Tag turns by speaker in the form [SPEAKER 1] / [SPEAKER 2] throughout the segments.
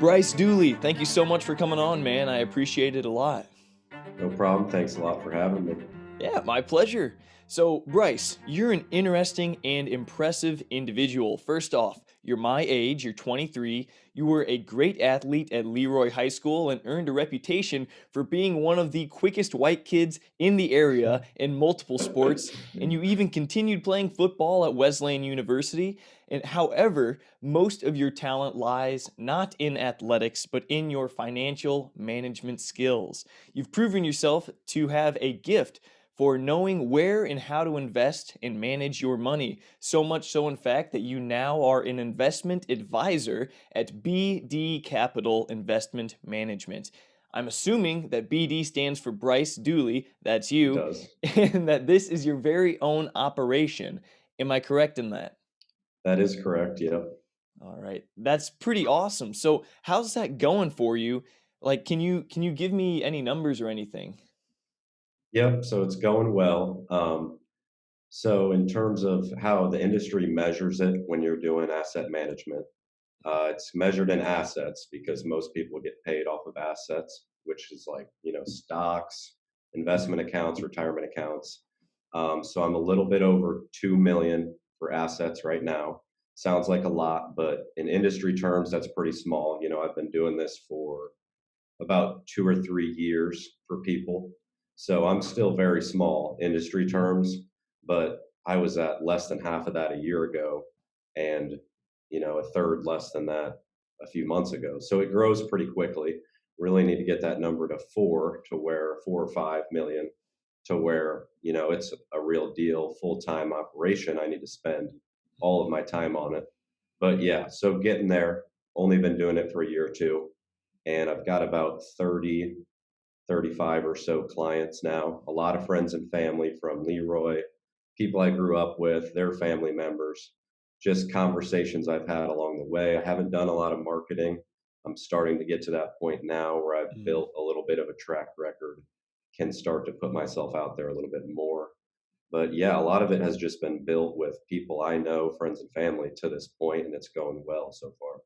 [SPEAKER 1] Bryce Dooley, thank you so much for coming on, man. I appreciate it a lot.
[SPEAKER 2] No problem. Thanks a lot for having me.
[SPEAKER 1] Yeah, my pleasure. So, Bryce, you're an interesting and impressive individual. First off, you're my age, you're 23. You were a great athlete at Leroy High School and earned a reputation for being one of the quickest white kids in the area in multiple sports. And you even continued playing football at Wesleyan University. And however, most of your talent lies not in athletics, but in your financial management skills. You've proven yourself to have a gift for knowing where and how to invest and manage your money. So much so, in fact, that you now are an investment advisor at BD Capital Investment Management. I'm assuming that BD stands for Bryce Dooley, that's
[SPEAKER 2] It
[SPEAKER 1] you,
[SPEAKER 2] does.
[SPEAKER 1] and that this is your very own operation. Am I correct in that?
[SPEAKER 2] That is correct. Yep.
[SPEAKER 1] All right. That's pretty awesome. So, how's that going for you? Like, can you give me any numbers or anything?
[SPEAKER 2] Yep. So it's going well. So in terms of how the industry measures it when you're doing asset management, it's measured in assets because most people get paid off of assets, which is like, stocks, investment accounts, retirement accounts. So I'm a little bit over 2 million for assets right now. Sounds like a lot, but in industry terms, that's pretty small. I've been doing this for about 2 or 3 years for people. So I'm still very small industry terms, but I was at less than half of that a year ago and, a third less than that a few months ago. So it grows pretty quickly. Really need to get that number to four, to where 4 or 5 million, to where, it's a real deal, full-time operation. I need to spend all of my time on it. But yeah, so getting there, only been doing it for a year or two, and I've got about 30, 35 or so clients now. A lot of friends and family from Leroy, people I grew up with, their family members, just conversations I've had along the way. I haven't done a lot of marketing. I'm starting to get to that point now where I've
[SPEAKER 1] Mm.
[SPEAKER 2] built a little bit of a track record, can start to put myself out there a little bit more. But yeah, a lot of it has just been built with people I know, friends and family to this point, and it's going well so far.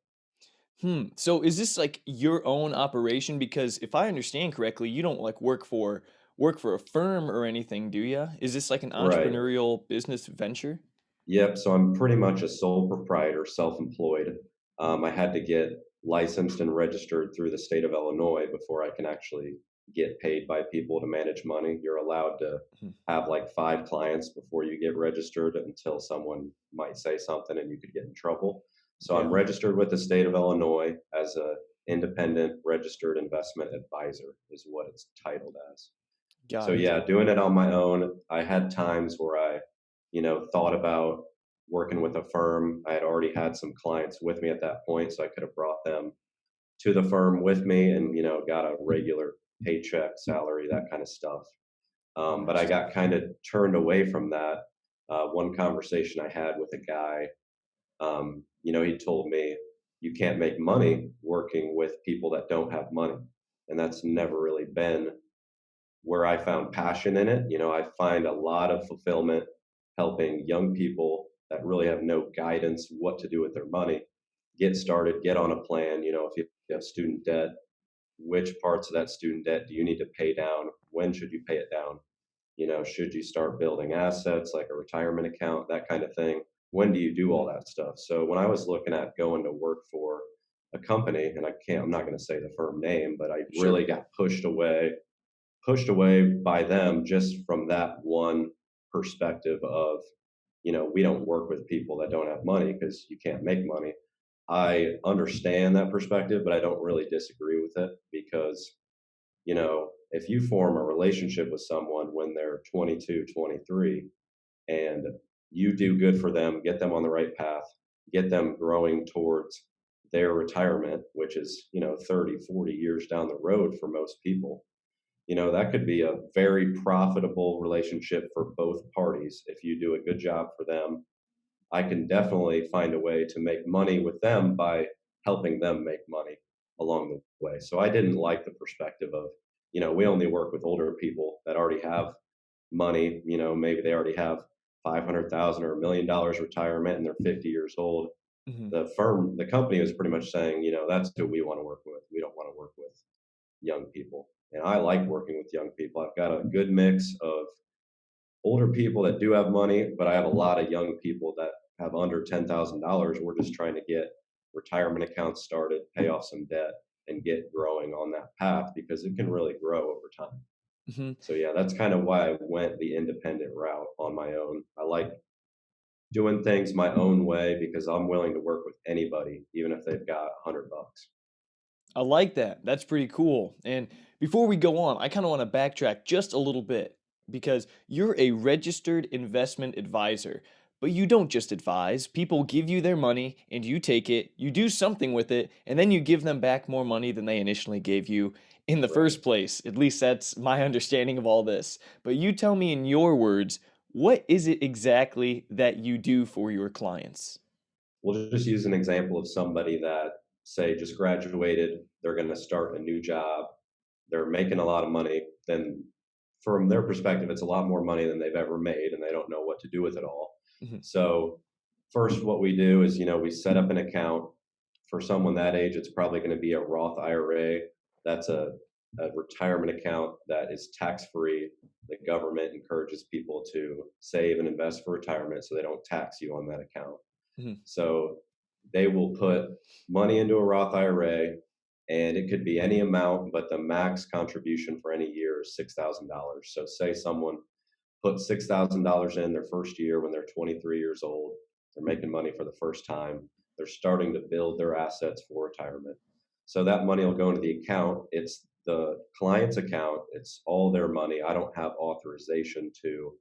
[SPEAKER 1] So is this like your own operation? Because if I understand correctly, you don't like work for a firm or anything, do you? Is this like an
[SPEAKER 2] Right.
[SPEAKER 1] entrepreneurial business venture?
[SPEAKER 2] Yep. So I'm pretty much a sole proprietor, self-employed. I had to get licensed and registered through the state of Illinois before I can actually get paid by people to manage money. You're allowed to
[SPEAKER 1] Mhm.
[SPEAKER 2] have like 5 clients before you get registered until someone might say something and you could get in trouble. So I'm
[SPEAKER 1] Yeah,
[SPEAKER 2] registered with the state of Illinois as a independent registered investment advisor is what it's titled as. So
[SPEAKER 1] got it.
[SPEAKER 2] yeah, doing it on my own, I had times where I, thought about working with a firm. I had already had some clients with me at that point, so I could have brought them to the firm with me and, got a regular paycheck, salary, that kind of stuff. But I
[SPEAKER 1] Interesting.
[SPEAKER 2] got kind of turned away from that. One conversation I had with a guy, he told me, you can't make money working with people that don't have money. And that's never really been where I found passion in it. I find a lot of fulfillment helping young people that really have no guidance what to do with their money get started, get on a plan. If you have student debt, which parts of that student debt do you need to pay down? When should you pay it down? Should you start building assets like a retirement account, that kind of thing? When do you do all
[SPEAKER 1] Mhm.
[SPEAKER 2] that stuff? So when I was looking at going to work for a company, and I'm not going to say the firm name, but I
[SPEAKER 1] Sure.
[SPEAKER 2] really got pushed away by them just from that one perspective of, we don't work with people that don't have money because you can't make money. I understand that perspective, but I don't really disagree with it because, if you form a relationship with someone when they're 22, 23, and you do good for them, get them on the right path, get them growing towards their retirement, which is, 30, 40 years down the road for most people, that could be a very profitable relationship for both parties if you do a good job for them. I can definitely find a way to make money with them by helping them make money along the way. So I didn't like the perspective of, we only work with older people that already have money, maybe they already have 500,000 or $1 million retirement and they're 50 years old. the the company was pretty much saying, that's who we want to work with. We don't want to work with young people. And I like working with young people. I've got a good mix of older people that do have money, but I have a lot of young people that have under $10,000. We're just trying to get retirement accounts started, pay off some debt, and get growing on that path because it can really grow over time.
[SPEAKER 1] Hmm.
[SPEAKER 2] So yeah, that's kind of why I went the independent route on my own. I like doing things my own way because I'm willing to work with anybody, even if they've got $100.
[SPEAKER 1] I like that. That's pretty cool. And before we go on, I kind of want to backtrack just a little bit because you're a registered investment advisor, but you don't just advise. People give you their money and you take it, you do something with it, and then you give them back more money than they initially gave you in the
[SPEAKER 2] Right.
[SPEAKER 1] first place. At least that's my understanding of all this. But you tell me in your words, what is it exactly that you do for your clients?
[SPEAKER 2] We'll just use an example of somebody that, say, just graduated, they're going to start a new job, they're making a lot of money, then from their perspective, it's a lot more money than they've ever made, and they don't know what to do with it all.
[SPEAKER 1] Mhm.
[SPEAKER 2] So, first, what we do is, we set up an account. For someone that age, it's probably going to be a Roth IRA. That's a retirement account that is tax free. The government encourages people to save and invest for retirement so they don't tax you on that account.
[SPEAKER 1] Mhm.
[SPEAKER 2] So they will put money into a Roth IRA, and it could be any amount, but the max contribution for any year is $6,000. So say someone put $6,000 in their first year when they're 23 years old. They're making money for the first time. They're starting to build their assets for retirement. So that money will go into the account. It's the client's account. It's all their money. I don't have authorization to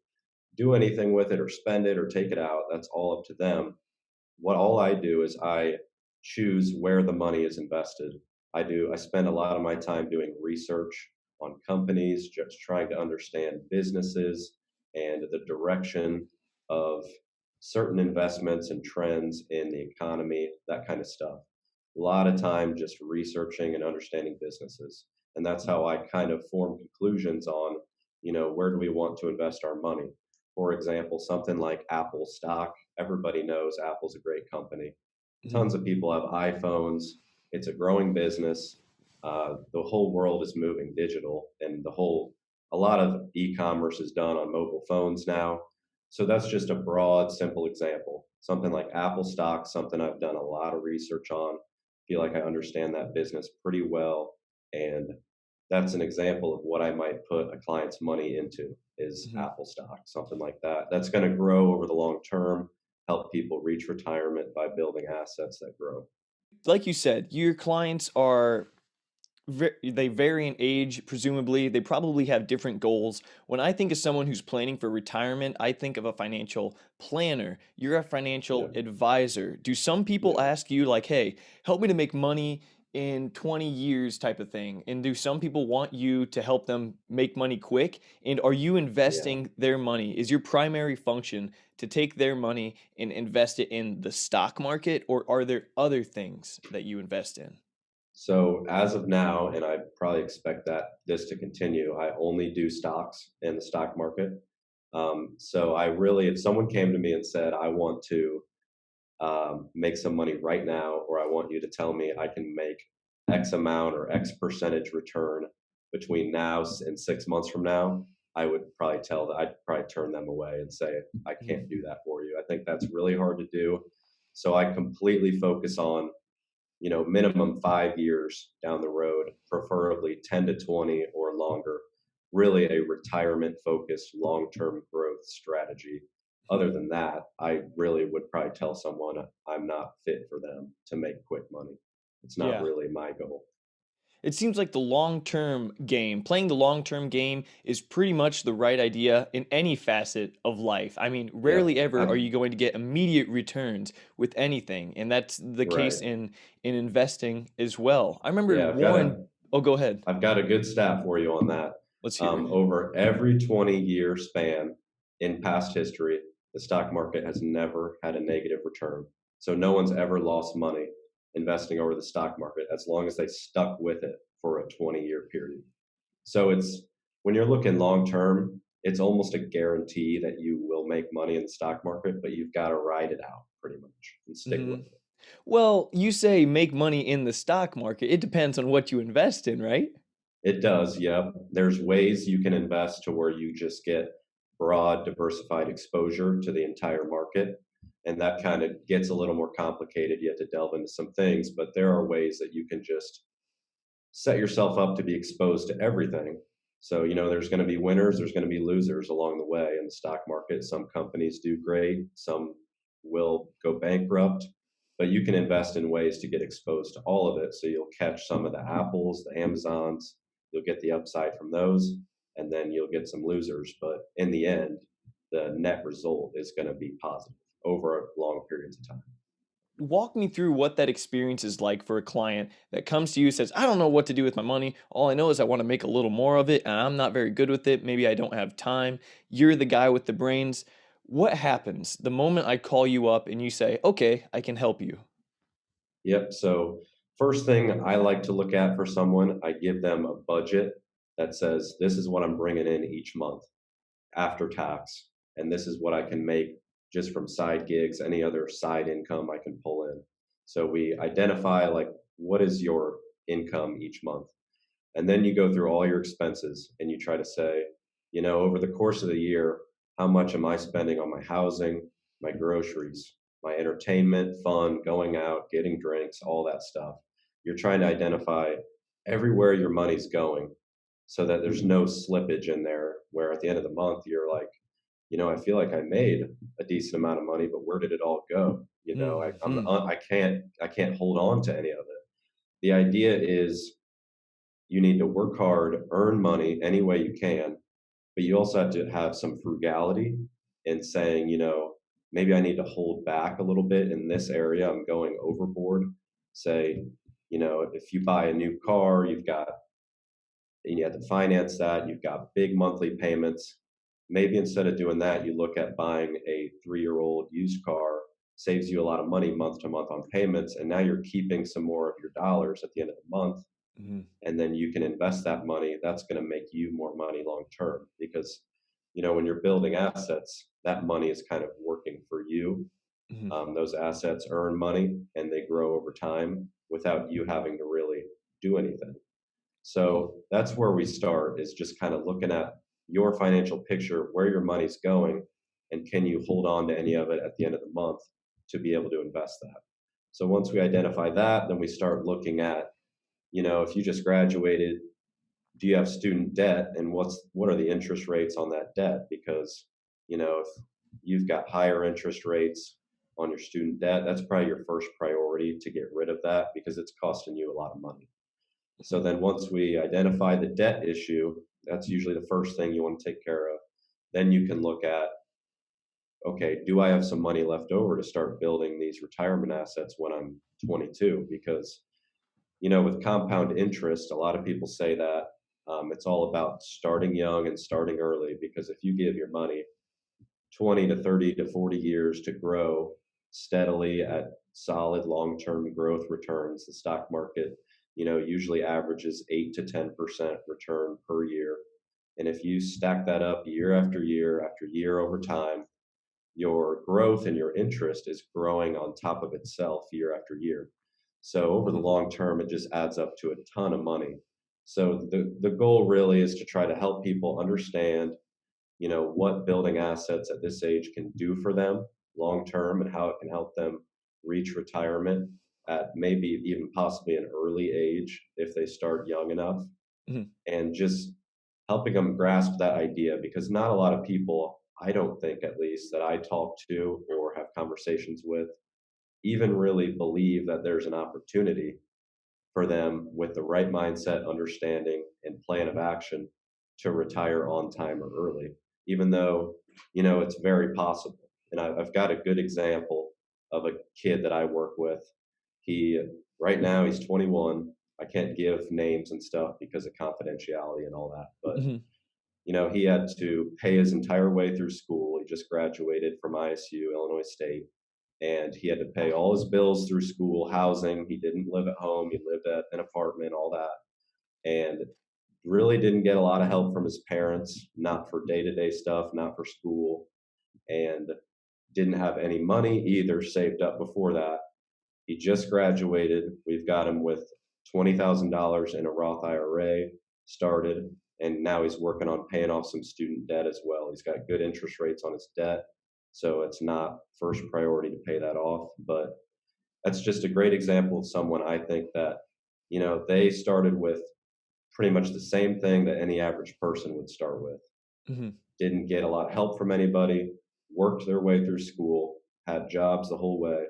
[SPEAKER 2] do anything with it or spend it or take it out. That's all up to them. What all I do is I choose where the money is invested. I spend a lot of my time doing research on companies, just trying to understand businesses and the direction of certain investments and trends in the economy, that kind of stuff. A lot of time just researching and understanding businesses. And that's how I kind of form conclusions on, where do we want to invest our money? For example, something like Apple stock. Everybody knows Apple's a great company.
[SPEAKER 1] Mhm.
[SPEAKER 2] Tons of people have iPhones. It's a growing business. The whole world is moving digital, and a lot of e-commerce is done on mobile phones now. So that's just a broad, simple example. Something like Apple stock, something I've done a lot of research on. Feel like I understand that business pretty well, and that's an example of what I might put a client's money into is
[SPEAKER 1] Mhm.
[SPEAKER 2] Apple stock, something like that. That's going to grow over the long term, help people reach retirement by building assets that grow.
[SPEAKER 1] Like you said, your clients are they vary in age, presumably. They probably have different goals. When I think of someone who's planning for retirement, I think of a financial planner. You're a financial
[SPEAKER 2] Yeah,
[SPEAKER 1] advisor. Do some people
[SPEAKER 2] yeah.
[SPEAKER 1] ask you, like, hey, help me to make money in 20 years type of thing? And do some people want you to help them make money quick? And are you
[SPEAKER 2] Yeah.
[SPEAKER 1] investing their money? Is your primary function to take their money and invest it in the stock market, or are there other things that you invest in?
[SPEAKER 2] So as of now, and I probably expect that this to continue, I only do stocks in the stock market. So I really, if someone came to me and said, I want to make some money right now, or I want you to tell me I can make X amount or X percentage return between now and 6 months from now, I would probably I'd probably turn them away and say, I
[SPEAKER 1] Mhm.
[SPEAKER 2] can't do that for you. I think that's really hard to do. So I completely focus on, minimum 5 years down the road, preferably 10 to 20 or longer, really a retirement focused long term growth strategy. Other than that, I really would probably tell someone I'm not fit for them to make quick money. It's not
[SPEAKER 1] Yeah.
[SPEAKER 2] really my goal.
[SPEAKER 1] It seems like the long-term game, playing the long-term game is pretty much the right idea in any facet of life. I mean,
[SPEAKER 2] Yeah,
[SPEAKER 1] rarely ever are
[SPEAKER 2] I've
[SPEAKER 1] you going to get immediate returns with anything, and that's the
[SPEAKER 2] right.
[SPEAKER 1] case in investing as well. I remember
[SPEAKER 2] Yeah, I've got
[SPEAKER 1] Warren, oh, go ahead.
[SPEAKER 2] a good stat for you on that.
[SPEAKER 1] Let's hear it.
[SPEAKER 2] Over every 20-year span in past history, the stock market has never had a negative return. So no one's ever lost money investing over the stock market as long as they stuck with it for a 20-year period. So it's when you're looking long term, it's almost a guarantee that you will make money in the stock market, but you've got to ride it out pretty much and stick
[SPEAKER 1] Hmm.
[SPEAKER 2] with it.
[SPEAKER 1] Well, you say make money in the stock market. It depends on what you invest in, right?
[SPEAKER 2] It does, yeah. There's ways you can invest to where you just get broad, diversified exposure to the entire market. And that kind of gets a little more complicated. You have to delve into some things, but there are ways that you can just set yourself up to be exposed to everything. So, there's going to be winners, there's going to be losers along the way in the stock market. Some companies do great, some will go bankrupt, but you can invest in ways to get exposed to all of it. So you'll catch some of the Apples, the Amazons, you'll get the upside from those, and then you'll get some losers. But in the end, the net result is going to be positive over long periods of time.
[SPEAKER 1] Walk me through what that experience is like for a client that comes to you and says, I don't know what to do with my money. All I know is I want to make a little more of it and I'm not very good with it. Maybe I don't have time. You're the guy with the brains. What happens the moment I call you up and you say, okay, I can help you?
[SPEAKER 2] Yep. So, first thing I like to look at for someone, I give them a budget that says, this is what I'm bringing in each month after tax. And this is what I can make just from side gigs, any other side income I can pull in. So, we identify like, what is your income each month? And then you go through all your expenses and you try to say, over the course of the year, how much am I spending on my housing, my groceries, my entertainment, fun, going out, getting drinks, all that stuff. You're trying to identify everywhere your money's going so that there's no slippage in there where at the end of the month you're like, I feel like I made a decent amount of money, but where did it all go?
[SPEAKER 1] Hmm.
[SPEAKER 2] I can't hold on to any of it. The idea is you need to work hard, earn money any way you can, but you also have to have some frugality in saying, maybe I need to hold back a little bit in this area. I'm going overboard. Say, if you buy a new car, and you have to finance that, you've got big monthly payments. Maybe instead of doing that, you look at buying a 3-year-old used car, saves you a lot of money month to month on payments, and now you're keeping some more of your dollars at the end of the month,
[SPEAKER 1] Hmm.
[SPEAKER 2] and then you can invest that money. That's going to make you more money long term because when you're building assets, that money is kind of working for you.
[SPEAKER 1] Hmm.
[SPEAKER 2] Those assets earn money and they grow over time without you having to really do anything.
[SPEAKER 1] Hmm.
[SPEAKER 2] So that's where we start, is just kind of looking at your financial picture, where your money's going, and can you hold on to any of it at the end of the month to be able to invest that. So once we identify that, then we start looking at, if you just graduated, do you have student debt, and what are the interest rates on that debt? Because if you've got higher interest rates on your student debt, that's probably your first priority to get rid of that because it's costing you a lot of money. So
[SPEAKER 1] Hmm.
[SPEAKER 2] then once we identify the debt issue, that's usually the first thing you want to take care of. Then you can look at, okay, do I have some money left over to start building these retirement assets when I'm 22? Because with compound interest, a lot of people say that it's all about starting young and starting early. Because if you give your money 20 to 30 to 40 years to grow steadily at solid long-term growth returns, the stock market, usually averages 8 to 10% return per year. And if you stack that up year after year after year over time, your growth and your interest is growing on top of itself year after year. So over the
[SPEAKER 1] Hmm.
[SPEAKER 2] long term, it just adds up to a ton of money. So the goal really is to try to help people understand, what building assets at this age can do for them long term and how it can help them reach retirement at maybe even possibly an early age if they start young enough,
[SPEAKER 1] Hmm.
[SPEAKER 2] and just helping them grasp that idea, because not a lot of people, I don't think at least, that I talk to or have conversations with even really believe that there's an opportunity for them with the right mindset, understanding, and plan of action to retire on time or early, even though, it's very possible. And I've got a good example of a kid that I work with. He, right now, he's 21. I can't give names and stuff because of confidentiality and all that. But,
[SPEAKER 1] Hmm.
[SPEAKER 2] he had to pay his entire way through school. He just graduated from ISU, Illinois State, and he had to pay all his bills through school, housing. He didn't live at home. He lived at an apartment, all that. And really didn't get a lot of help from his parents, not for day-to-day stuff, not for school, and didn't have any money either saved up before that. He just graduated. We've got him with $20,000 in a Roth IRA started, and now he's working on paying off some student debt as well. He's got good interest rates on his debt, so it's not first priority to pay that off. But that's just a great example of someone I think that, they started with pretty much the same thing that any average person would start with.
[SPEAKER 1] Mhm.
[SPEAKER 2] Didn't get a lot of help from anybody, worked their way through school, had jobs the whole way,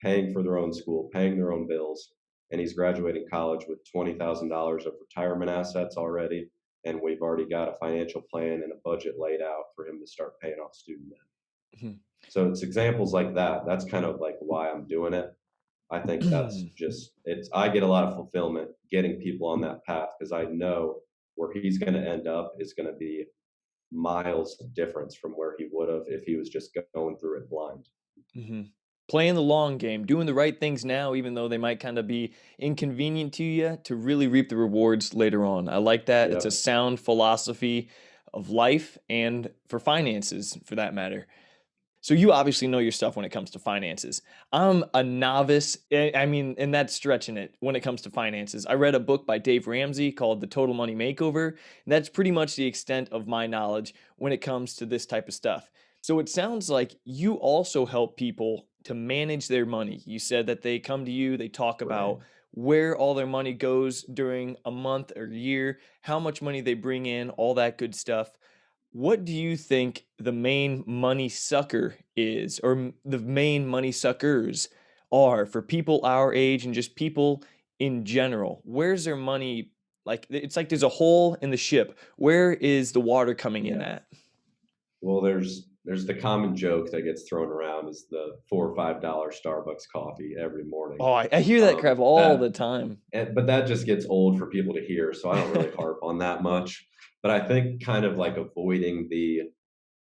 [SPEAKER 2] paying for their own school, paying their own bills, and he's graduating college with $20,000 of retirement assets already, and we've already got a financial plan and a budget laid out for him to start paying off student debt. So it's examples like that. That's kind of like why I'm doing it. I think that's
[SPEAKER 1] Mhm.
[SPEAKER 2] just it's I get a lot of fulfillment getting people on that path because I know where he's going to end up is going to be miles of difference from where he would have if he was just going through it blind.
[SPEAKER 1] Mhm. Playing the long game, doing the right things now, even though they might kind of be inconvenient to you, to really reap the rewards later on. I like that. It's a
[SPEAKER 2] Yep.
[SPEAKER 1] sound philosophy of life and for finances, for that matter. So you obviously know your stuff when it comes to finances. I'm a novice. I mean, and that's stretching it when it comes to finances. I read a book by Dave Ramsey called The Total Money Makeover. And that's pretty much the extent of my knowledge when it comes to this type of stuff. So it sounds like you also help people to manage their money. You said that they come to you, they talk
[SPEAKER 2] Right.
[SPEAKER 1] about where all their money goes during a month or year, how much money they bring in, all that good stuff. What do you think the main money sucker is, or the main money suckers are for people our age and just people in general? Where's their money? Like, it's like there's a hole in the ship. Where is the water coming in
[SPEAKER 2] Yeah.
[SPEAKER 1] at?
[SPEAKER 2] Well, there's the common joke that gets thrown around is the $4 or $5 Starbucks coffee every morning.
[SPEAKER 1] Oh, I hear that crap all
[SPEAKER 2] That
[SPEAKER 1] the time.
[SPEAKER 2] but that just gets old for people to hear, so I don't really harp on that much. But I think kind of like avoiding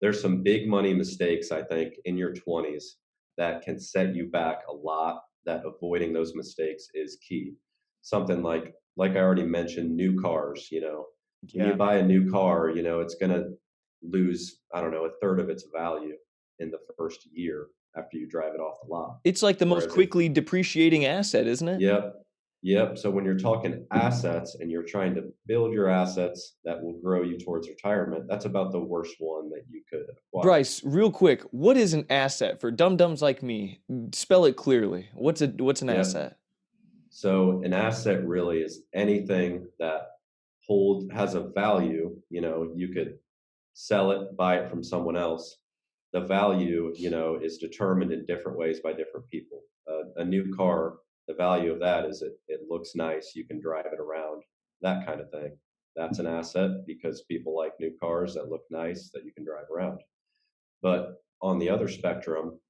[SPEAKER 2] there's some big money mistakes I think in your 20s that can set you back a lot. That avoiding those mistakes is key. Something like I already mentioned, new cars. When you
[SPEAKER 1] Yeah.
[SPEAKER 2] buy a new car, it's going to lose, I don't know, a third of its value in the first year after you drive it off the lot.
[SPEAKER 1] It's like the most
[SPEAKER 2] Whereas if
[SPEAKER 1] quickly depreciating asset, isn't it?
[SPEAKER 2] Yep. Yep. So when you're talking assets and you're trying to build your assets that will grow you towards retirement, that's about the worst one that you could acquire.
[SPEAKER 1] Bryce, real quick, what is an asset for dum-dums like me? Spell it clearly. What's an
[SPEAKER 2] Yep.
[SPEAKER 1] asset?
[SPEAKER 2] So an asset really is anything that has a value. You could sell it, buy it from someone else. The value, is determined in different ways by different people. A new car, the value of that is it looks nice, you can drive it around, that kind of thing. That's an asset because people like new cars that look nice that you can drive around. But on the other spectrum,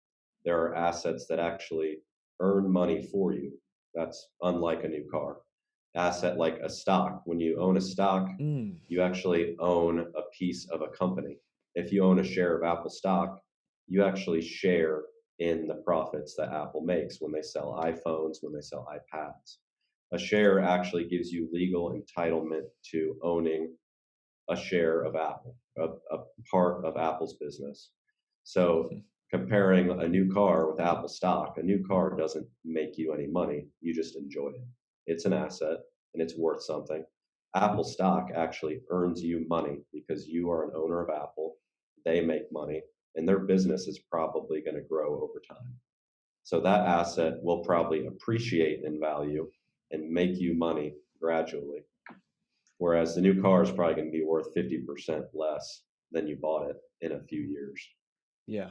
[SPEAKER 2] there are assets that actually earn money for you. That's unlike a new car. Asset like a stock. When you own a stock,
[SPEAKER 1] Mm.
[SPEAKER 2] you actually own a piece of a company. If you own a share of Apple stock, you actually share in the profits that Apple makes when they sell iPhones, when they sell iPads. A share actually gives you legal entitlement to owning a share of Apple, a part of Apple's business. So comparing a new car with Apple stock, a new car doesn't make you any money. You just enjoy it. It's an asset and it's worth something. Apple stock actually earns you money because you are an owner of Apple. They make money and their business is probably going to grow over time. So that asset will probably appreciate in value and make you money gradually. Whereas the new car is probably going to be worth 50% less than you bought it in a few years.
[SPEAKER 1] Yeah.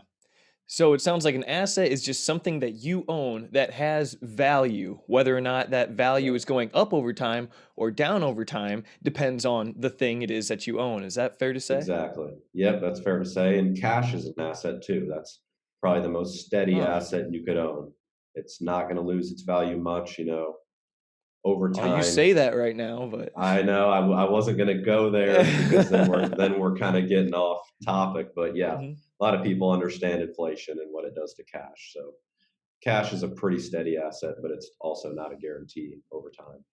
[SPEAKER 1] So it sounds like an asset is just something that you own that has value. Whether or not that value
[SPEAKER 2] Yep,
[SPEAKER 1] is going up over time or down over time depends on the thing it is that you own. Is that fair to say?
[SPEAKER 2] exactly. Yep, that's fair to say. And cash is an asset too. That's probably the most steady
[SPEAKER 1] Huh.
[SPEAKER 2] asset you could own. It's not going to lose its value much, over
[SPEAKER 1] Oh, you
[SPEAKER 2] time.
[SPEAKER 1] say that right now, but
[SPEAKER 2] I know I wasn't going to go there because then we're kind of getting off topic, but yeah,
[SPEAKER 1] Mhm.
[SPEAKER 2] a lot of people understand inflation and what it does to cash. So cash is a pretty steady asset, but it's also not a guarantee over time.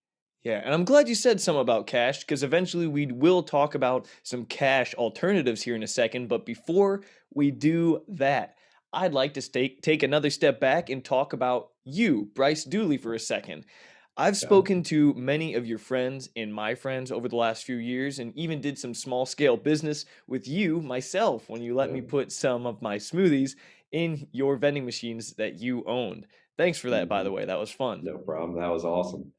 [SPEAKER 1] Yeah, and I'm glad you said some about cash because eventually we will talk about some cash alternatives here in a second. But before we do that, I'd like to take another step back and talk about you, Bryce Dooley, for a second. I've
[SPEAKER 2] Okay.
[SPEAKER 1] spoken to many of your friends and my friends over the last few years, and even did some small scale business with you myself when you let me
[SPEAKER 2] Yeah.
[SPEAKER 1] put some of my smoothies in your vending machines that you owned. Thanks for that, by the
[SPEAKER 2] Mhm.
[SPEAKER 1] way. That was fun.
[SPEAKER 2] No problem. That was awesome.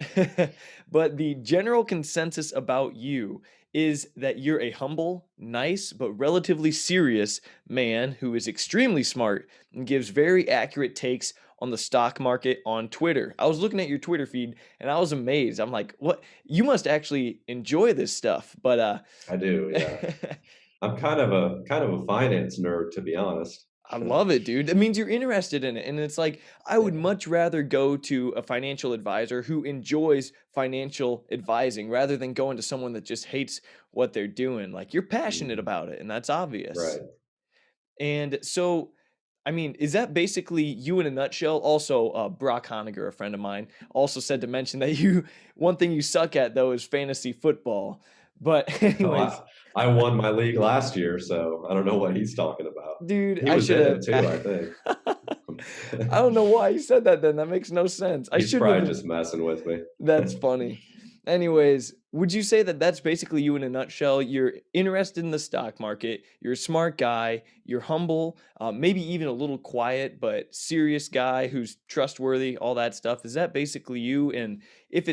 [SPEAKER 1] But the general consensus about you is that you're a humble, nice, but relatively serious man who is extremely smart and gives very accurate takes on the stock market on Twitter. I was looking at your Twitter feed and I was amazed. I'm like, "What? You must actually enjoy this stuff." But
[SPEAKER 2] I do, yeah. I'm kind of a finance nerd, to be honest.
[SPEAKER 1] I love it, dude. That means you're interested in it. And it's like, I would
[SPEAKER 2] Yeah.
[SPEAKER 1] much rather go to a financial advisor who enjoys financial advising rather than going to someone that just hates what they're doing. Like, you're passionate
[SPEAKER 2] Mhm.
[SPEAKER 1] about it, and that's obvious.
[SPEAKER 2] Right.
[SPEAKER 1] And so, I mean, is that basically you in a nutshell? Also, Brock Honegger, a friend of mine, also said to mention that one thing you suck at, though, is fantasy football. But,
[SPEAKER 2] Oh,
[SPEAKER 1] anyways,
[SPEAKER 2] I won my league last year, so I don't know what he's talking about.
[SPEAKER 1] dude,
[SPEAKER 2] He
[SPEAKER 1] I
[SPEAKER 2] was
[SPEAKER 1] should
[SPEAKER 2] in it
[SPEAKER 1] have.
[SPEAKER 2] too, I think.
[SPEAKER 1] I don't know why you said that then. That makes no sense. I
[SPEAKER 2] He's
[SPEAKER 1] shouldn't
[SPEAKER 2] probably
[SPEAKER 1] have.
[SPEAKER 2] just messing with me.
[SPEAKER 1] That's funny. Anyways, would you say that that's basically you in a nutshell? You're interested in the stock market. You're a smart guy. You're humble, maybe even a little quiet, but serious guy who's trustworthy. All that stuff. Is that basically you? And if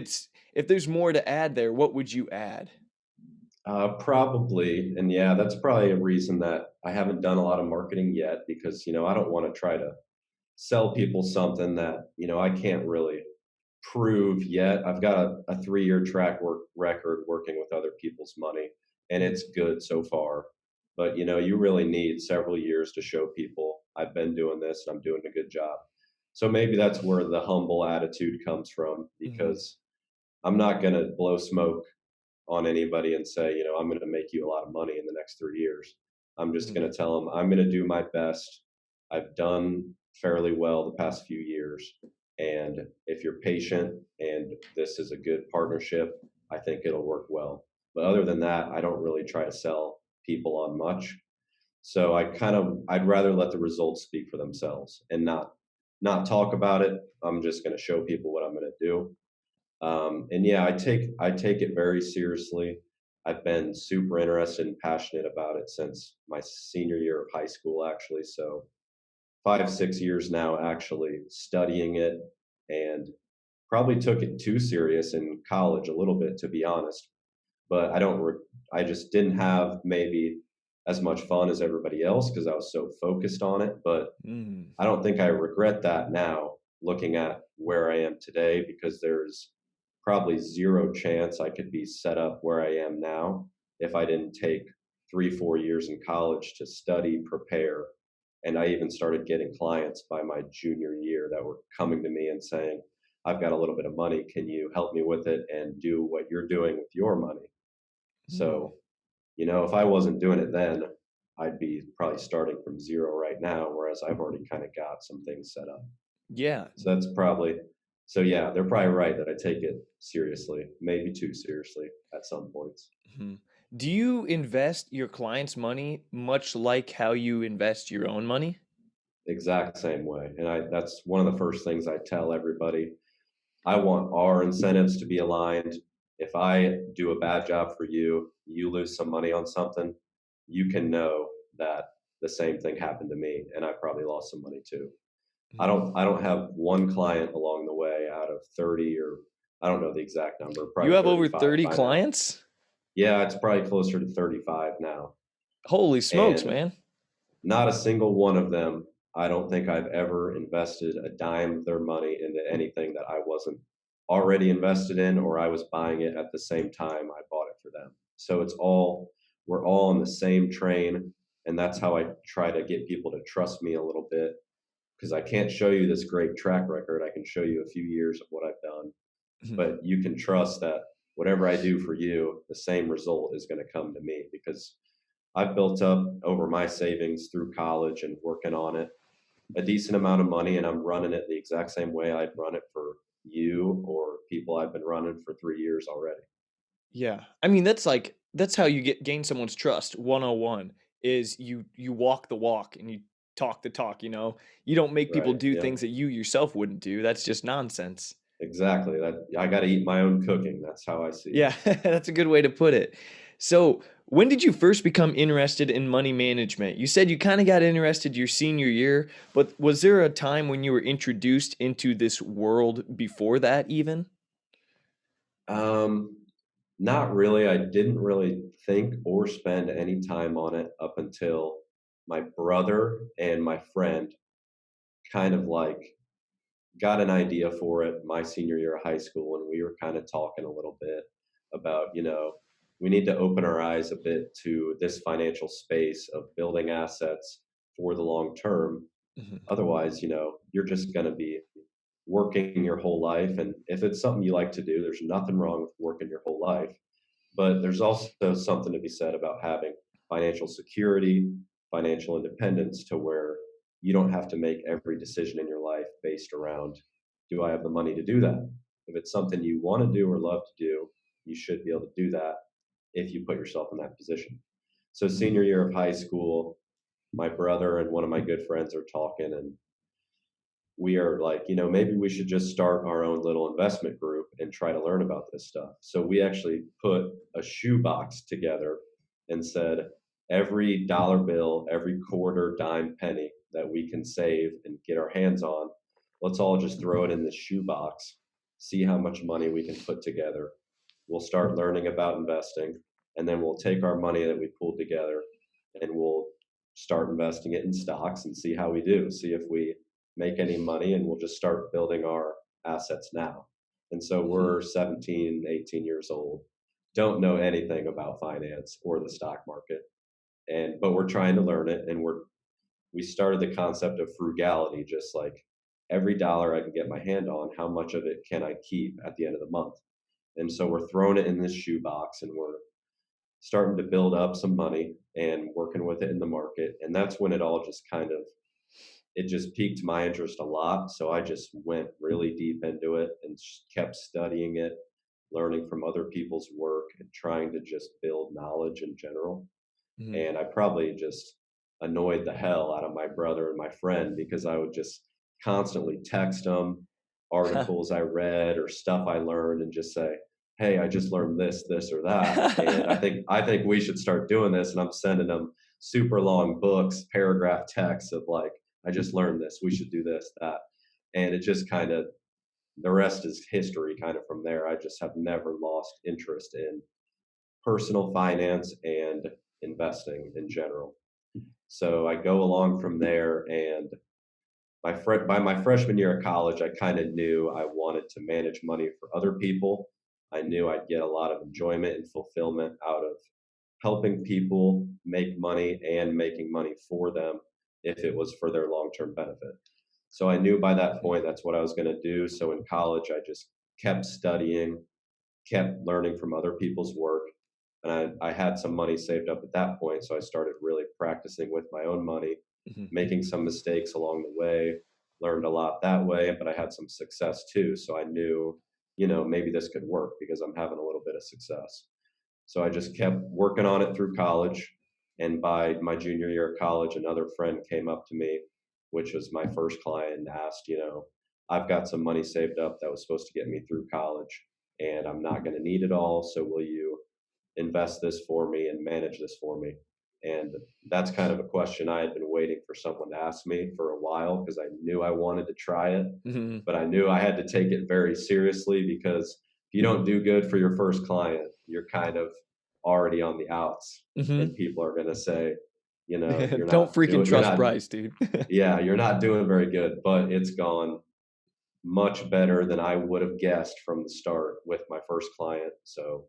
[SPEAKER 1] there's more to add there, what would you add?
[SPEAKER 2] Probably, and yeah, that's probably a reason that I haven't done a lot of marketing yet because, I don't wanna try to sell people something that, I can't really prove yet. I've got a 3-year track record working with other people's money, and
[SPEAKER 1] Mm,
[SPEAKER 2] it's good so far. But you really need several years to show people I've been doing this and I'm doing a good job. So maybe that's where the humble attitude comes from
[SPEAKER 1] mhm,
[SPEAKER 2] because I'm not going to blow smoke on anybody and say, I'm going to make you a lot of money in the next 3 years. I'm just
[SPEAKER 1] mhm,
[SPEAKER 2] going to tell them I'm going to do my best. I've done fairly well the past few years. And if you're patient and this is a good partnership, I think it'll work well. But other than that, I don't really try to sell people on much. So I'd rather let the results speak for themselves and not talk about it. I'm just going to show people what I'm going to do. And yeah, I take it very seriously. I've been super interested and passionate about it since my senior year of high school, actually. So 5, 6 years now, actually studying it, and probably took it too serious in college a little bit, to be honest. But I just didn't have maybe as much fun as everybody else because I was so focused on it. But
[SPEAKER 1] mm,
[SPEAKER 2] I don't think I regret that now, looking at where I am today, because there's probably zero chance I could be set up where I am now if I didn't take 3, 4 years in college to study, prepare. And I even started getting clients by my junior year that were coming to me and saying, I've got a little bit of money. Can you help me with it and do what you're doing with your money?
[SPEAKER 1] mm.
[SPEAKER 2] So, if I wasn't doing it then, I'd be probably starting from zero right now, whereas I've already kind of got some things set up.
[SPEAKER 1] Yeah.
[SPEAKER 2] So that's probably, so yeah, they're probably right that I take it seriously, maybe too seriously at some points.
[SPEAKER 1] Mhm. Do you invest your clients' money much like how you invest your own money?
[SPEAKER 2] Exact same way. And that's one of the first things I tell everybody. I want our incentives to be aligned. If I do a bad job for you, you lose some money on something, you can know that the same thing happened to me and I probably lost some money too.
[SPEAKER 1] Mm.
[SPEAKER 2] I don't have one client along the way out of 30, or I don't know the exact number,
[SPEAKER 1] You
[SPEAKER 2] probably
[SPEAKER 1] have over
[SPEAKER 2] 35
[SPEAKER 1] 30
[SPEAKER 2] by now.
[SPEAKER 1] clients?
[SPEAKER 2] Yeah, it's probably closer to 35 now.
[SPEAKER 1] Holy smokes,
[SPEAKER 2] And
[SPEAKER 1] man.
[SPEAKER 2] not a single one of them, I don't think I've ever invested a dime of their money into anything that I wasn't already invested in or I was buying it at the same time I bought it for them. So we're all on the same train. And that's how I try to get people to trust me a little bit because I can't show you this great track record. I can show you a few years of what I've done,
[SPEAKER 1] Mhm.
[SPEAKER 2] but you can trust that whatever I do for you, the same result is going to come to me because I've built up over my savings through college and working on it a decent amount of money, and I'm running it the exact same way I'd run it for you or people I've been running for 3 years already.
[SPEAKER 1] Yeah. I mean, that's how you gain someone's trust 101 is you walk the walk and you talk the talk, you know? You don't make people
[SPEAKER 2] Right.
[SPEAKER 1] do
[SPEAKER 2] Yep.
[SPEAKER 1] things that you yourself wouldn't do. That's just nonsense.
[SPEAKER 2] Exactly. That I got to eat my own cooking. That's how I see it.
[SPEAKER 1] Yeah, that's a good way to put it. So, when did you first become interested in money management? You said you kind of got interested your senior year, but was there a time when you were introduced into this world before that even?
[SPEAKER 2] Um, Not really. I didn't really think or spend any time on it up until my brother and my friend kind of like got an idea for it my senior year of high school. And we were kind of talking a little bit about, we need to open our eyes a bit to this financial space of building assets for the long term.
[SPEAKER 1] Mhm.
[SPEAKER 2] Otherwise, you're just going to be working your whole life. And if it's something you like to do, there's nothing wrong with working your whole life. But there's also something to be said about having financial security, financial independence to where you don't have to make every decision in your life based around, do I have the money to do that? If it's something you want to do or love to do, you should be able to do that if you put yourself in that position. So,
[SPEAKER 1] Mhm.
[SPEAKER 2] senior year of high school, my brother and one of my good friends are talking, and we are like, maybe we should just start our own little investment group and try to learn about this stuff. So we actually put a shoebox together and said, every dollar bill, every quarter, dime, penny that we can save and get our hands on, let's all just throw it in this shoebox, see how much money we can put together. We'll start learning about investing, and then we'll take our money that we pulled together and we'll start investing it in stocks and see how we do, see if we make any money, and we'll just start building our assets now. And so
[SPEAKER 1] Mhm.
[SPEAKER 2] we're 17, 18 years old, don't know anything about finance or the stock market, and but we're trying to learn it, and we started the concept of frugality, just like every dollar I can get my hand on, how much of it can I keep at the end of the month? And so we're throwing it in this shoebox and we're starting to build up some money and working with it in the market. And that's when it all just kind of it just piqued my interest a lot. So I just went really deep into it and kept studying it, learning from other people's work, and trying to just build knowledge in general.
[SPEAKER 1] Mhm.
[SPEAKER 2] And I probably just annoyed the hell out of my brother and my friend because I would just constantly text them articles I read or stuff I learned and just say, "Hey, I just learned this, or that, and I think we should start doing this." And I'm sending them super long books, paragraph texts of like, "I just learned this. We should do this, that," and it just kind of the rest is history. Kind of from there, I just have never lost interest in personal finance and investing in general. So I go along from there, and by my freshman year of college, I kind of knew I wanted to manage money for other people. I knew I'd get a lot of enjoyment and fulfillment out of helping people make money and making money for them if it was for their long-term benefit. So I knew by that
[SPEAKER 1] Mhm.
[SPEAKER 2] point that's what I was going to do. So in college, I just kept studying, kept learning from other people's work. And I had some money saved up at that point. So I started really practicing with my own money,
[SPEAKER 1] Mhm.
[SPEAKER 2] making some mistakes along the way, learned a lot that way, but I had some success too. So I knew, maybe this could work because I'm having a little bit of success. So I just kept working on it through college. And by my junior year of college, another friend came up to me, which was my first client, and asked, I've got some money saved up that was supposed to get me through college, and I'm not going to need it all. So will you invest this for me and manage this for me? And that's kind of a question I had been waiting for someone to ask me for a while because I knew I wanted to try it,
[SPEAKER 1] Mhm.
[SPEAKER 2] but I knew I had to take it very seriously because if you don't do good for your first client, you're kind of already on the outs, and
[SPEAKER 1] Mhm.
[SPEAKER 2] people are going to say,
[SPEAKER 1] Don't freaking
[SPEAKER 2] you're
[SPEAKER 1] trust
[SPEAKER 2] not,
[SPEAKER 1] Bryce, dude.
[SPEAKER 2] yeah, you're not doing very good, but it's gone much better than I would have guessed from the start with my first client. So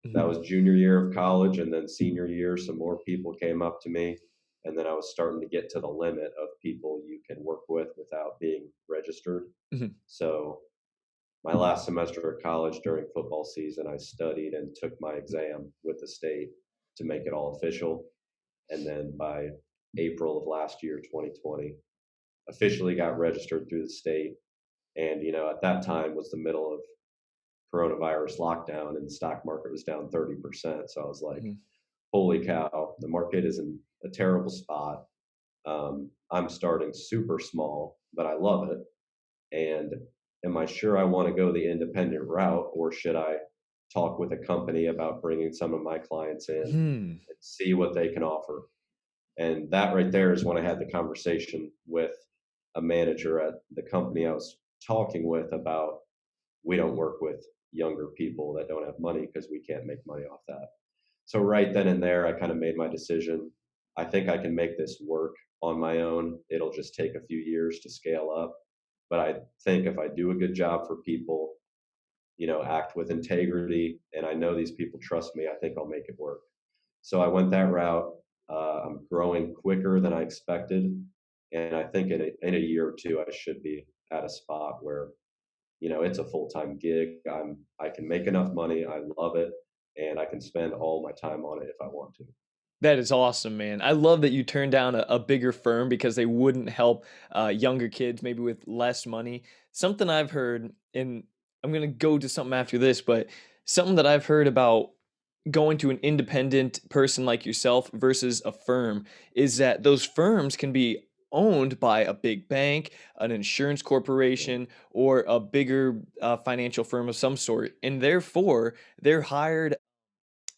[SPEAKER 2] that
[SPEAKER 1] Mhm.
[SPEAKER 2] was junior year of college, and then senior year, some more people came up to me, and then I was starting to get to the limit of people you can work with without being registered.
[SPEAKER 1] Mhm.
[SPEAKER 2] So my last semester of college during football season, I studied and took my exam with the state to make it all official. And then by April of last year, 2020, officially got registered through the state. And, at that time was the middle of coronavirus lockdown and the stock market was down 30%. So I was like,
[SPEAKER 1] Mhm.
[SPEAKER 2] holy cow, the market is in a terrible spot. I'm starting super small, but I love it. And am I sure I want to go the independent route, or should I talk with a company about bringing some of my clients in
[SPEAKER 1] Hmm.
[SPEAKER 2] and see what they can offer? And that right there is when I had the conversation with a manager at the company I was talking with about, we don't work with younger people that don't have money because we can't make money off that. So right then and there, I kind of made my decision. I think I can make this work on my own. It'll just take a few years to scale up. But I think if I do a good job for people, act with integrity, and I know these people trust me, I think I'll make it work. So I went that route. I'm growing quicker than I expected. And I think in a year or two, I should be at a spot where, it's a full-time gig. I can make enough money. I love it. And I can spend all my time on it if I want to.
[SPEAKER 1] That is awesome, man. I love that you turned down a bigger firm because they wouldn't help younger kids, maybe with less money. Something I've heard, and I'm going to go to something after this, but something that I've heard about going to an independent person like yourself versus a firm is that those firms can be owned by a big bank, an insurance
[SPEAKER 2] Yeah.
[SPEAKER 1] corporation, or a bigger financial firm of some sort. And therefore, they're hired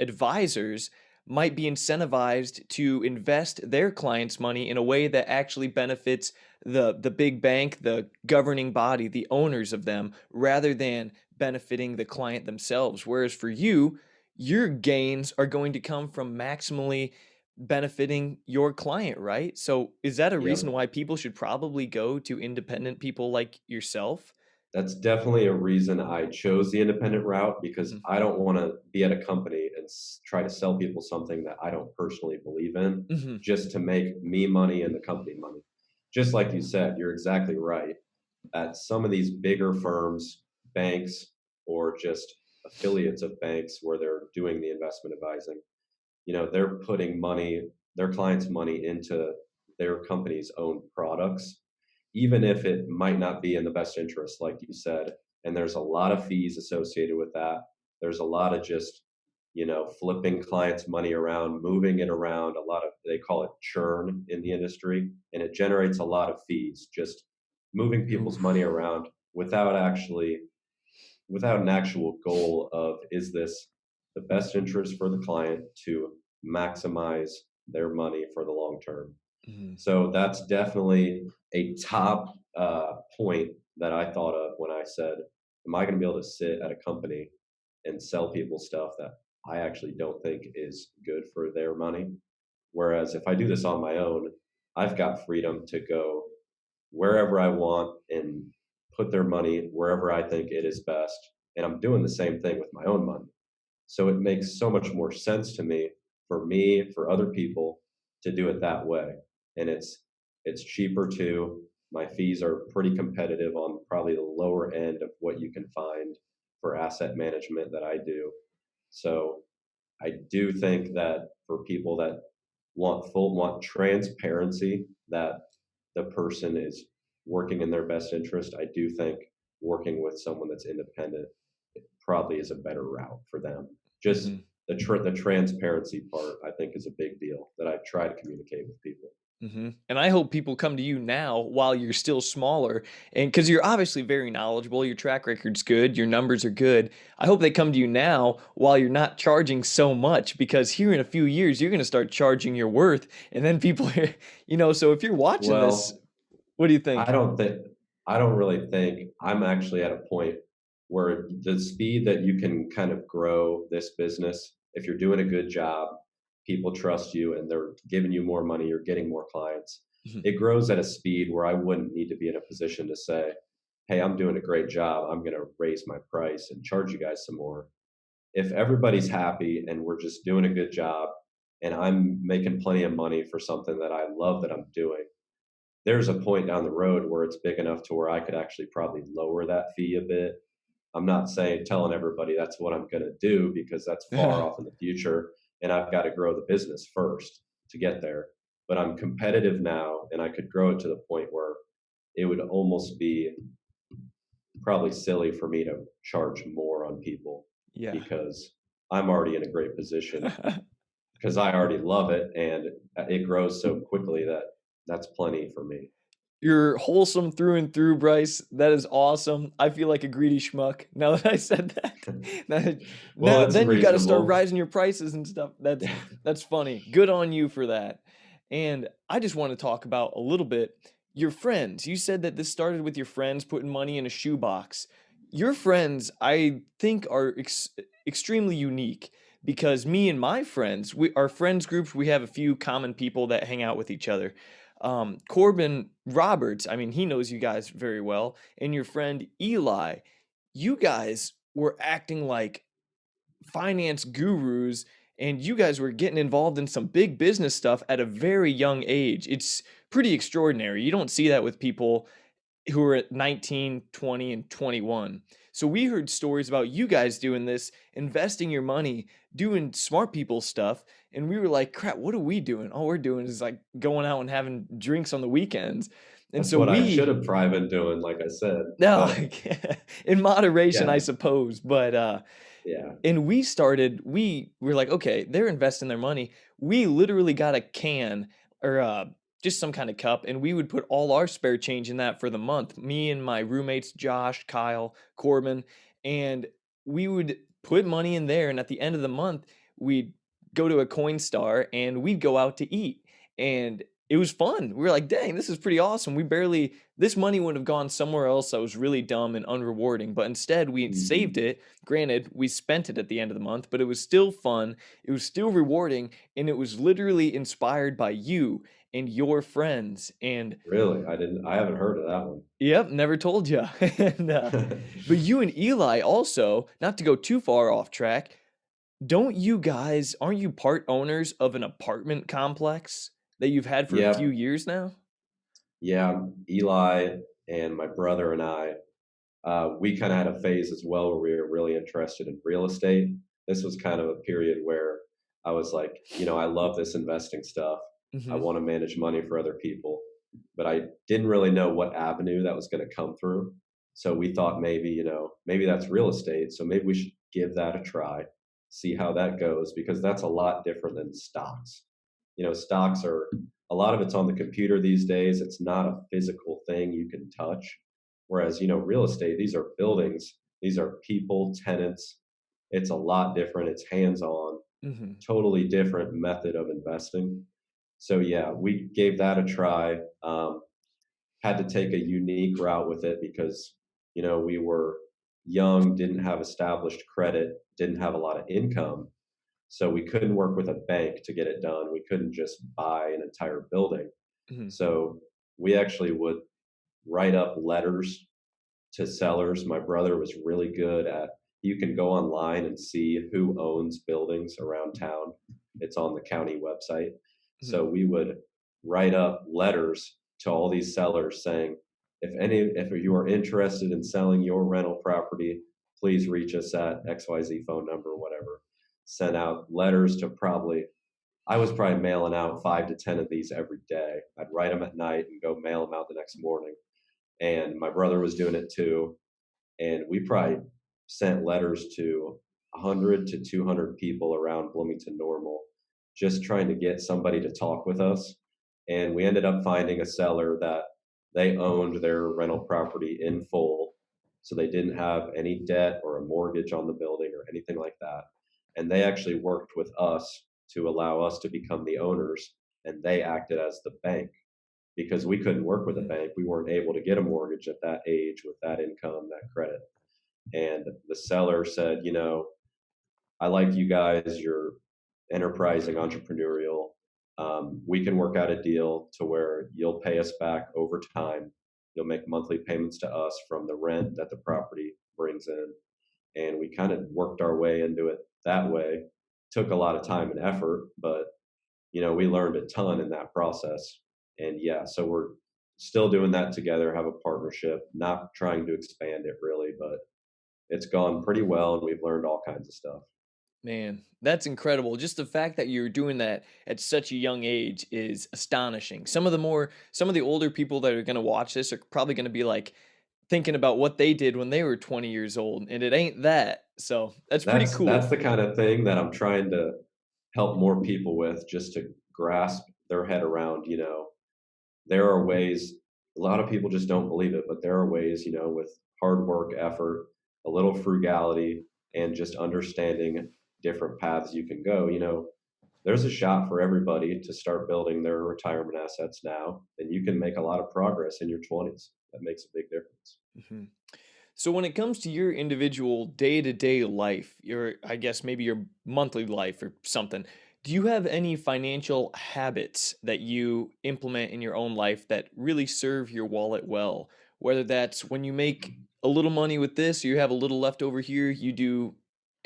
[SPEAKER 1] advisors might be incentivized to invest their clients' money in a way that actually benefits the big bank, the governing body, the owners of them, rather than benefiting the client themselves. Whereas for you, your gains are going to come from maximally benefiting your client, right? So is that a
[SPEAKER 2] Yep.
[SPEAKER 1] reason why people should probably go to independent people like yourself?
[SPEAKER 2] That's definitely a reason I chose the independent route, because
[SPEAKER 1] Mhm.
[SPEAKER 2] I don't want to be at a company and try to sell people something that I don't personally believe in
[SPEAKER 1] Mhm.
[SPEAKER 2] just to make me money and the company money. Just like you said, you're exactly right. At some of these bigger firms, banks, or just affiliates of banks where they're doing the investment advising, they're putting money, their clients' money into their company's own products, even if it might not be in the best interest, like you said. And there's a lot of fees associated with that. There's a lot of just, flipping clients' money around, moving it around, a lot of, they call it churn in the industry, and it generates a lot of fees, just moving people's money
[SPEAKER 1] Oof.
[SPEAKER 2] around without an actual goal of, is this the best interest for the client to maximize their money for the long term.
[SPEAKER 1] Mhm.
[SPEAKER 2] So that's definitely a top point that I thought of when I said, am I going to be able to sit at a company and sell people stuff that I actually don't think is good for their money? Whereas if I do this on my own, I've got freedom to go wherever I want and put their money wherever I think it is best. And I'm doing the same thing with my own money. So it makes so much more sense to me, for other people to do it that way. And it's cheaper too. My fees are pretty competitive on probably the lower end of what you can find for asset management that I do. So I do think that for people that want transparency, that the person is working in their best interest, I do think working with someone that's independent probably is a better route for them. Just
[SPEAKER 1] Mhm.
[SPEAKER 2] the transparency part, I think, is a big deal that I try to communicate with people.
[SPEAKER 1] And I hope people come to you now while you're still smaller, and because you're obviously very knowledgeable, your track record's good, your numbers are good. I hope they come to you now while you're not charging so much, because here in a few years you're going to start charging your worth, and then people, So if you're watching this,
[SPEAKER 2] Well,
[SPEAKER 1] what do you
[SPEAKER 2] I
[SPEAKER 1] think?
[SPEAKER 2] don't think I don't really think I'm actually at a point where the speed that you can kind of grow this business, if you're doing a good job, people trust you and they're giving you more money, you're getting more clients.
[SPEAKER 1] Mhm.
[SPEAKER 2] It grows at a speed where I wouldn't need to be in a position to say, "Hey, I'm doing a great job. I'm going to raise my price and charge you guys some more." If everybody's happy and we're just doing a good job and I'm making plenty of money for something that I love that I'm doing, there's a point down the road where it's big enough to where I could actually probably lower that fee a bit. I'm not saying telling everybody that's what I'm going to do, because that's far off in the future and I've got to grow the business first to get there. But I'm competitive now and I could grow it to the point where it would almost be probably silly for me to charge more on people,
[SPEAKER 1] Yeah.
[SPEAKER 2] because I'm already in a great position, because I already love it and it grows so quickly that that's plenty for me.
[SPEAKER 1] You're wholesome through and through, Bryce. That is awesome. I feel like a greedy schmuck now that I said that. Now,
[SPEAKER 2] Well, it's
[SPEAKER 1] then you got to start
[SPEAKER 2] reasonable.
[SPEAKER 1] rising your prices and stuff. That's funny. Good on you for that. And I just want to talk about a little bit your friends. You said that this started with your friends putting money in a shoebox. Your friends, I think, are extremely unique because me and my friends, our friends groups, we have a few common people that hang out with each other. Corbin Roberts, I mean, he knows you guys very well, and your friend Eli, you guys were acting like finance gurus, and you guys were getting involved in some big business stuff at a very young age. It's pretty extraordinary. You don't see that with people who are at 19, 20, and 21. So we heard stories about you guys doing this, investing your money, doing smart people stuff, and we were like, crap, what are we doing? All we're doing is like going out and having drinks on the weekends. And
[SPEAKER 2] That's
[SPEAKER 1] so
[SPEAKER 2] what I should
[SPEAKER 1] we
[SPEAKER 2] have probably been doing, like I said.
[SPEAKER 1] no,
[SPEAKER 2] But
[SPEAKER 1] in moderation, I
[SPEAKER 2] yeah,
[SPEAKER 1] suppose, but
[SPEAKER 2] yeah,
[SPEAKER 1] and we were like, okay, they're investing their money. We literally got a can or just some kind of cup, and we would put all our spare change in that for the month. Me and my roommates, Josh, Kyle, Corbin, and we would put money in there. And at the end of the month, we'd go to a Coinstar and we'd go out to eat. And it was fun. We were like, dang, this is pretty awesome. This money would have gone somewhere else that was really dumb and unrewarding. But instead, we saved
[SPEAKER 2] mhm.
[SPEAKER 1] it. Granted, we spent it at the end of the month, but it was still fun. It was still rewarding. And it was literally inspired by you and your friends. And
[SPEAKER 2] Really, I haven't heard of that
[SPEAKER 1] yep, never told you. And,
[SPEAKER 2] one.
[SPEAKER 1] but you and Eli also, not to go too far off track, don't you guys, aren't you part owners of an apartment complex that you've had for a few
[SPEAKER 2] Yeah,
[SPEAKER 1] years now?
[SPEAKER 2] yeah. Eli and my brother and I, we kind of had a phase as well where we were really interested in real estate. This was kind of a period where I was like, I love this investing stuff. I
[SPEAKER 1] Hmm.
[SPEAKER 2] want to manage money for other people, but I didn't really know what avenue that was going to come through. So we thought maybe, maybe that's real estate. So maybe we should give that a try, see how that goes, because that's a lot different than stocks. Stocks are a lot of it's on the computer these days. It's not a physical thing you can touch. Whereas, real estate, these are buildings, these are people, tenants. It's a lot different. It's hands on,
[SPEAKER 1] Hmm.
[SPEAKER 2] totally different method of investing. So, yeah, we gave that a try. Had to take a unique route with it because, we were young, didn't have established credit, didn't have a lot of income. So we couldn't work with a bank to get it done. We couldn't just buy an entire building.
[SPEAKER 1] Hmm.
[SPEAKER 2] So we actually would write up letters to sellers. My brother was really good at, you can go online and see who owns buildings around town. It's on the county website.
[SPEAKER 1] Hmm.
[SPEAKER 2] So we would write up letters to all these sellers saying, if you are interested in selling your rental property, please reach us at XYZ phone number, whatever. Sent out letters to I was probably mailing out 5 to 10 of these every day. I'd write them at night and go mail them out the next morning. And my brother was doing it too. And we probably sent letters to 100 to 200 people around Bloomington Normal, just trying to get somebody to talk with us. And we ended up finding a seller that they owned their rental property in full. So they didn't have any debt or a mortgage on the building or anything like that. And they actually worked with us to allow us to become the owners, and they acted as the bank because we couldn't work with a
[SPEAKER 1] Hmm.
[SPEAKER 2] bank. We weren't able to get a mortgage at that age with that income, that credit. And the seller said, I like you guys. You're enterprising, entrepreneurial. We can work out a deal to where you'll pay us back over time. You'll make monthly payments to us from the rent that the property brings in. And we kind of worked our way into it that way. Took a lot of time and effort, but we learned a ton in that process. And yeah, so we're still doing that together, have a partnership, not trying to expand it really, but it's gone pretty well and we've learned all kinds of stuff.
[SPEAKER 1] Man, that's incredible. Just the fact that you're doing that at such a young age is astonishing. Some of the older people that are going to watch this are probably going to be like thinking about what they did when they were 20 years old, and it ain't that. So that's pretty
[SPEAKER 2] That's
[SPEAKER 1] cool.
[SPEAKER 2] the kind of thing that I'm trying to help more people with, just to grasp their head around, there are ways, a lot of people just don't believe it, but there are ways, with hard work, effort, a little frugality, and just understanding different paths you can go. There's a shot for everybody to start building their retirement assets now, and you can make a lot of progress in your 20s. That makes a big difference.
[SPEAKER 1] Mhm. So when it comes to your individual day-to-day life, your I guess maybe your monthly life or something, do you have any financial habits that you implement in your own life that really serve your wallet well? Whether that's when you make a little money with this, or you have a little left over here, you do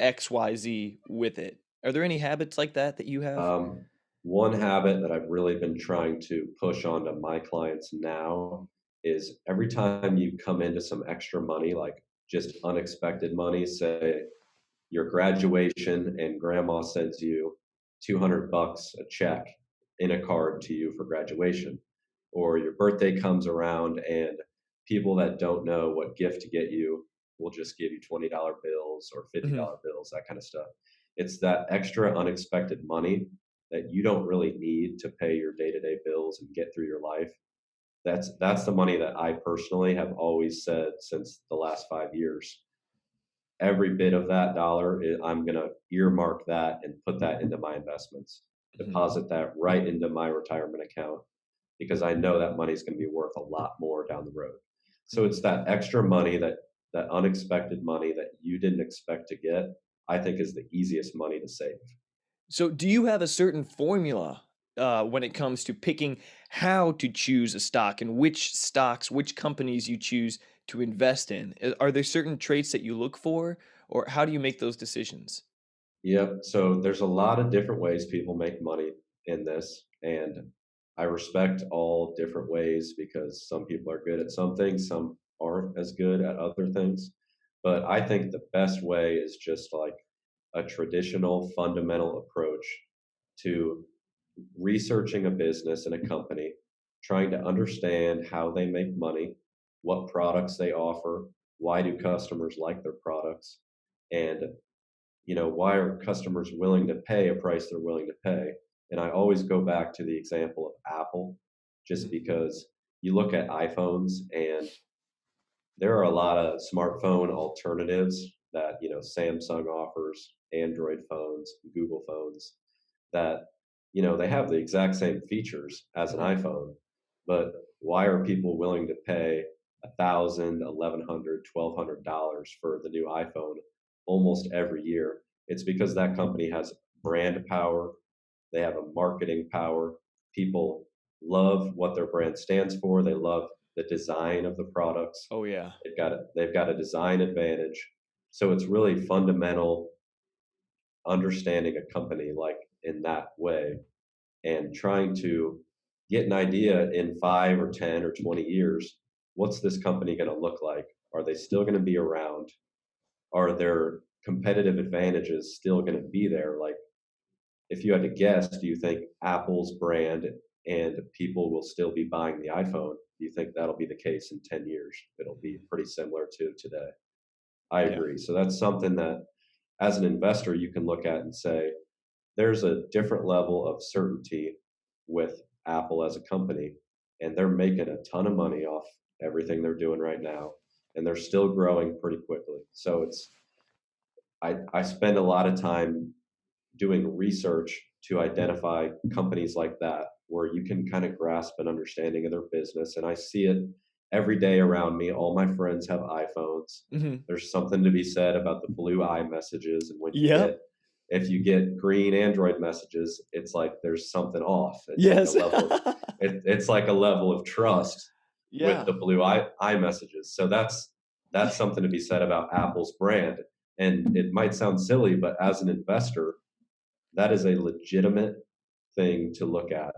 [SPEAKER 1] XYZ with it. Are there any habits like that that you have?
[SPEAKER 2] Um, One habit that I've really been trying to push onto my clients now is every time you come into some extra money, like just unexpected money, say your graduation and grandma sends you 200 bucks a check in a card to you for graduation, or your birthday comes around and people that don't know what gift to get you will just give you $20 bills or
[SPEAKER 1] Mhm,
[SPEAKER 2] $50 bills, that kind of stuff. It's that extra unexpected money that you don't really need to pay your day-to-day bills and get through your life. That's the money that I personally have always said since the last 5 years. Every bit of that dollar, I'm going to earmark that and put that into my investments,
[SPEAKER 1] mhm,
[SPEAKER 2] deposit that right into my retirement account because I know that money is going to be worth a lot more down the road. So it's
[SPEAKER 1] mhm.
[SPEAKER 2] that extra money, that unexpected money that you didn't expect to get, I think is the easiest money to save.
[SPEAKER 1] So, do you have a certain formula when it comes to picking how to choose a stock and which stocks, which companies you choose to invest in? Are there certain traits that you look for, or how do you make those decisions?
[SPEAKER 2] Yep. So there's a lot of different ways people make money in this. And I respect all different ways because some people are good at some things, some aren't as good at other things. But I think the best way is just like a traditional fundamental approach to researching a business and a company, trying to understand how they make money, what products they offer, why do customers like their products, and why are customers willing to pay a price they're willing to pay? And I always go back to the example of Apple, just
[SPEAKER 1] Mhm.
[SPEAKER 2] because you look at iPhones and there are a lot of smartphone alternatives that, Samsung offers, Android phones, Google phones, that, they have the exact same features as an
[SPEAKER 1] Mhm.
[SPEAKER 2] iPhone, but why are people willing to pay 1,000, 1,100, $1,200 for the new iPhone almost every year? It's because that company has brand power, they have a marketing power. People love what their brand stands for. They love the design of the products.
[SPEAKER 1] Oh yeah.
[SPEAKER 2] They've got a design advantage. So it's really fundamental understanding a company like in that way and trying to get an idea in 5 or 10 or 20 years, what's this company going to look like? Are they still going to be around? Are their competitive advantages still going to be there? Like, if you had to guess, do you think Apple's brand and people will still be buying the iPhone? Do you think that'll be the case in 10 years? It'll be
[SPEAKER 1] Mhm.
[SPEAKER 2] pretty similar to today. I
[SPEAKER 1] Yeah.
[SPEAKER 2] agree. So that's something that as an investor you can look at and say, there's a different level of certainty with Apple as a company, and they're making a ton of money off everything they're doing right now, and they're still growing pretty quickly. So I spend a lot of time doing research to identify companies like that where you can kind of grasp an understanding of their business. And I see it every day around me. All my friends have iPhones.
[SPEAKER 1] Mhm.
[SPEAKER 2] There's something to be said about the blue eye messages. And
[SPEAKER 1] Yep.
[SPEAKER 2] if you get green Android messages, it's like there's something off. It's like a
[SPEAKER 1] Yes.
[SPEAKER 2] level of, it's like a level of trust with
[SPEAKER 1] Yeah.
[SPEAKER 2] the blue eye messages. So that's something to be said about Apple's brand. And it might sound silly, but as an investor, that is a legitimate thing to look at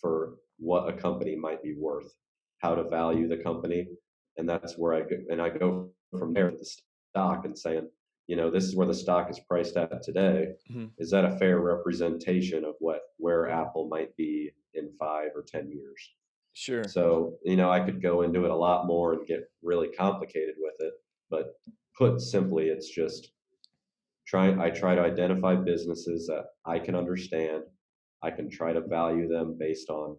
[SPEAKER 2] for what a company might be worth, how to value the company, and that's where I go from there to the stock and saying, this is where the stock is priced at today.
[SPEAKER 1] Mhm.
[SPEAKER 2] Is that a fair representation of where Apple might be in 5 or 10 years?
[SPEAKER 1] Sure.
[SPEAKER 2] So, I could go into it a lot more and get really complicated with it, but put simply, it's just I try to identify businesses that I can understand. I can try to value them based on,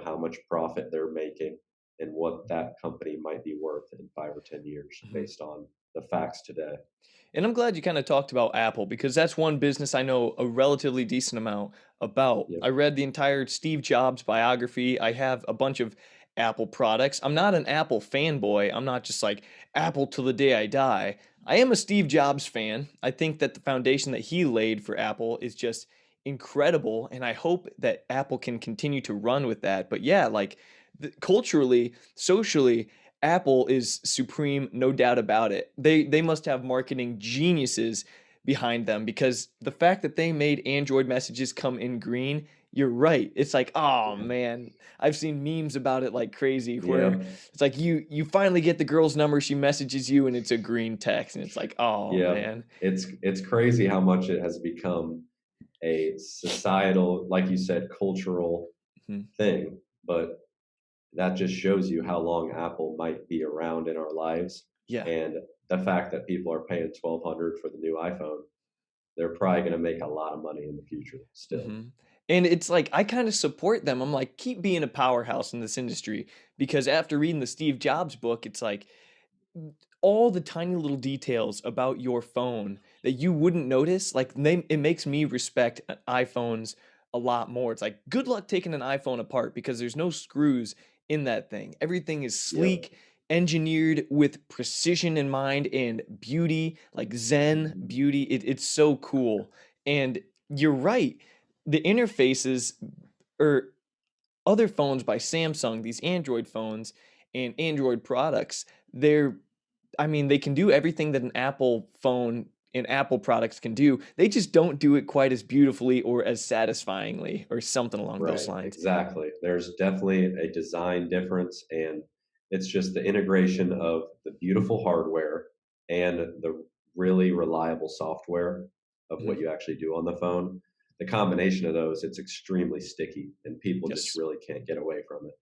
[SPEAKER 2] how much profit they're making and what that company might be worth in 5 or 10 years
[SPEAKER 1] Mhm.
[SPEAKER 2] based on the facts today.
[SPEAKER 1] And I'm glad you kind of talked about Apple because that's one business I know a relatively decent amount about.
[SPEAKER 2] Yep.
[SPEAKER 1] I read the entire Steve Jobs biography. I have a bunch of Apple products. I'm not an Apple fanboy. I'm not just like Apple till the day I die. I am a Steve Jobs fan. I think that the foundation that he laid for Apple is just incredible. And I hope that Apple can continue to run with that. But yeah, like culturally, socially, Apple is supreme, no doubt about it. They must have marketing geniuses behind them because the fact that they made Android messages come in green, you're right. It's like, oh
[SPEAKER 2] Yeah.
[SPEAKER 1] man, I've seen memes about it like crazy where
[SPEAKER 2] Yep.
[SPEAKER 1] it's like you finally get the girl's number, she messages you and it's a green text and it's like, oh
[SPEAKER 2] Yep.
[SPEAKER 1] man.
[SPEAKER 2] It's crazy how much it has become a societal, like you said, cultural
[SPEAKER 1] Mhm.
[SPEAKER 2] thing. But that just shows you how long Apple might be around in our lives.
[SPEAKER 1] Yeah.
[SPEAKER 2] And the fact that people are paying 1,200 for the new iPhone, they're probably going to make a lot of money in the future still.
[SPEAKER 1] Mhm. And it's like I kind of support them. I'm like, keep being a powerhouse in this industry because after reading the Steve Jobs book, it's like all the tiny little details about your phone that you wouldn't notice, like it makes me respect iPhones a lot more. It's like good luck taking an iPhone apart because there's no screws in that thing. Everything is
[SPEAKER 2] Yep.
[SPEAKER 1] sleek, engineered with precision in mind and beauty, like Zen
[SPEAKER 2] Mhm.
[SPEAKER 1] beauty. It's so cool. And you're right. The interfaces or other phones by Samsung, these Android phones and Android products, they can do everything that an Apple phone and Apple products can do. They just don't do it quite as beautifully or as satisfyingly or something along those
[SPEAKER 2] Right,
[SPEAKER 1] lines.
[SPEAKER 2] exactly. There's definitely a design difference, and it's just the integration of the beautiful hardware and the really reliable software of what
[SPEAKER 1] Mhm.
[SPEAKER 2] you actually do on the phone. The combination of those, it's extremely sticky, and people just
[SPEAKER 1] Yes.
[SPEAKER 2] really can't get away from it.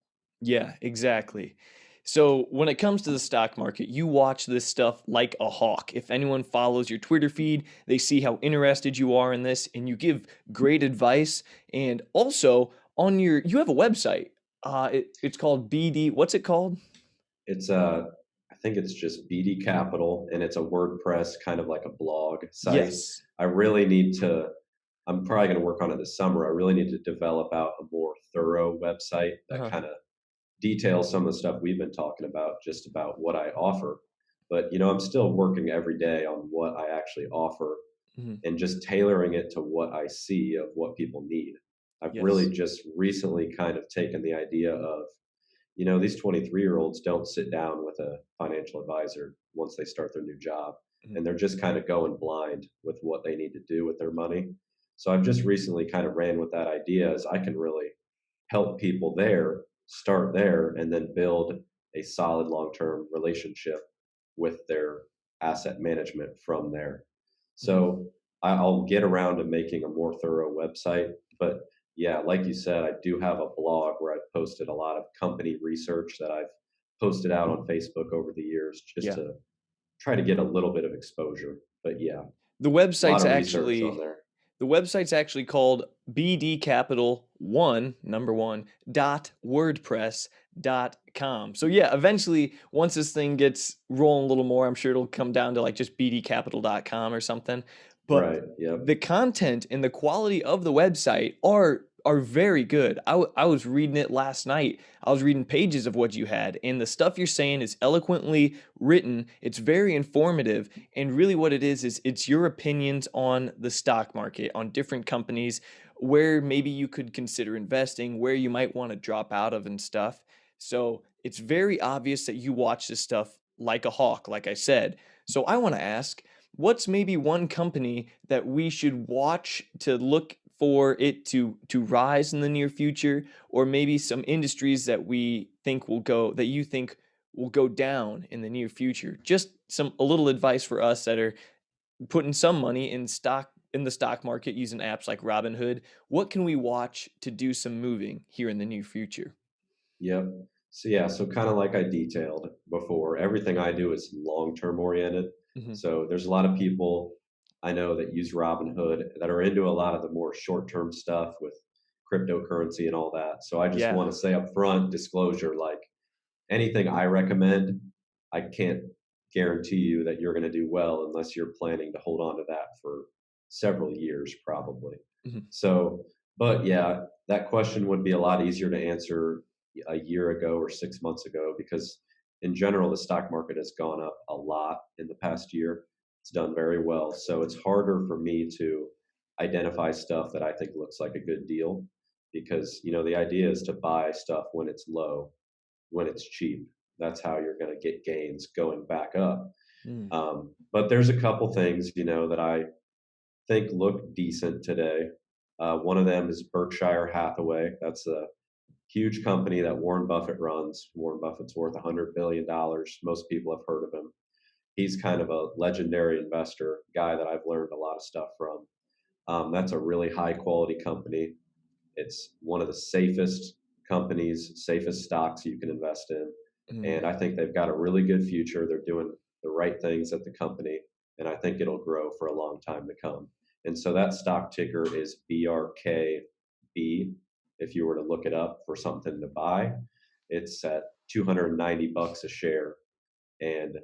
[SPEAKER 1] Yeah, exactly. So when it comes to the stock market, you watch this stuff like a hawk. If anyone follows your Twitter feed, they see how interested you are in this and you give great advice. And also you have a website. It's called BD. What's it called?
[SPEAKER 2] It's I think it's just BD Capital, and it's a WordPress kind of like a blog site.
[SPEAKER 1] Yes.
[SPEAKER 2] I really need to I'm probably going to work on it this summer. I really need to develop out a more thorough website that
[SPEAKER 1] Uh-huh.
[SPEAKER 2] kind of details some of the stuff we've been talking about, just about what I offer. But I'm still working every day on what I actually offer
[SPEAKER 1] Mhm.
[SPEAKER 2] and just tailoring it to what I see of what people need. I've really
[SPEAKER 1] Yes.
[SPEAKER 2] just recently kind of taken the idea of, these 23-year-olds don't sit down with a financial advisor once they start their new job,
[SPEAKER 1] Mhm.
[SPEAKER 2] and they're just kind of going blind with what they need to do with their money. So I've just recently kind of ran with that idea as I can really help people there start there and then build a solid long-term relationship with their asset management from there.
[SPEAKER 1] Mhm.
[SPEAKER 2] So I'll get around to making a more thorough website. But yeah, like you said, I do have a blog where I've posted a lot of company research that I've posted out on Facebook over the years just
[SPEAKER 1] Yeah.
[SPEAKER 2] to try to get a little bit of exposure. But yeah,
[SPEAKER 1] The
[SPEAKER 2] a lot
[SPEAKER 1] website's
[SPEAKER 2] of research on
[SPEAKER 1] actually
[SPEAKER 2] there.
[SPEAKER 1] the website's actually called BD Capital One, number one, dot WordPress.com. So yeah, eventually once this thing gets rolling a little more, I'm sure it'll come down to like just bdcapital.com or something. But
[SPEAKER 2] Right. Yep.
[SPEAKER 1] the content and the quality of the website are very good. I was reading it last night. I was reading pages of what you had, and the stuff you're saying is eloquently written. It's very informative, and really what it is it's your opinions on the stock market, on different companies, where maybe you could consider investing, where you might want to drop out of and stuff. So it's very obvious that you watch this stuff like a hawk, like I said. So I want to ask, what's maybe one company that we should watch to look for it to rise in the near future, or maybe some industries that we think will go that you think will go down in the near future? Just a little advice for us that are putting some money in the stock market using apps like Robinhood. What can we watch to do some moving here in the near future?
[SPEAKER 2] Yep. So yeah, so kind of like I detailed before, everything I do is long-term oriented.
[SPEAKER 1] Hmm.
[SPEAKER 2] So there's a lot of people I know that use Robinhood that are into a lot of the more short-term stuff with cryptocurrency and all that. So I just
[SPEAKER 1] Yeah.
[SPEAKER 2] want to say up front, disclosure, like anything I recommend, I can't guarantee you that you're going to do well unless you're planning to hold on to that for several years, probably.
[SPEAKER 1] Mhm.
[SPEAKER 2] So, but yeah, that question would be a lot easier to answer a year ago or 6 months ago because, in general, the stock market has gone up a lot in the past year. It's done very well. So it's harder for me to identify stuff that I think looks like a good deal because, the idea is to buy stuff when it's low, when it's cheap. That's how you're going to get gains going back up.
[SPEAKER 1] Mm.
[SPEAKER 2] But there's a couple things, that I think look decent today. One of them is Berkshire Hathaway. That's a huge company that Warren Buffett runs. Warren Buffett's worth $100 billion. Most people have heard of him. He's kind of a legendary investor, guy that I've learned a lot of stuff from. That's a really high quality company. It's one of the safest companies, safest stocks you can invest in.
[SPEAKER 1] Mm.
[SPEAKER 2] And I think they've got a really good future. They're doing the right things at the company. And I think it'll grow for a long time to come. And so that stock ticker is BRKB. If you were to look it up for something to buy, it's at $290 a share. And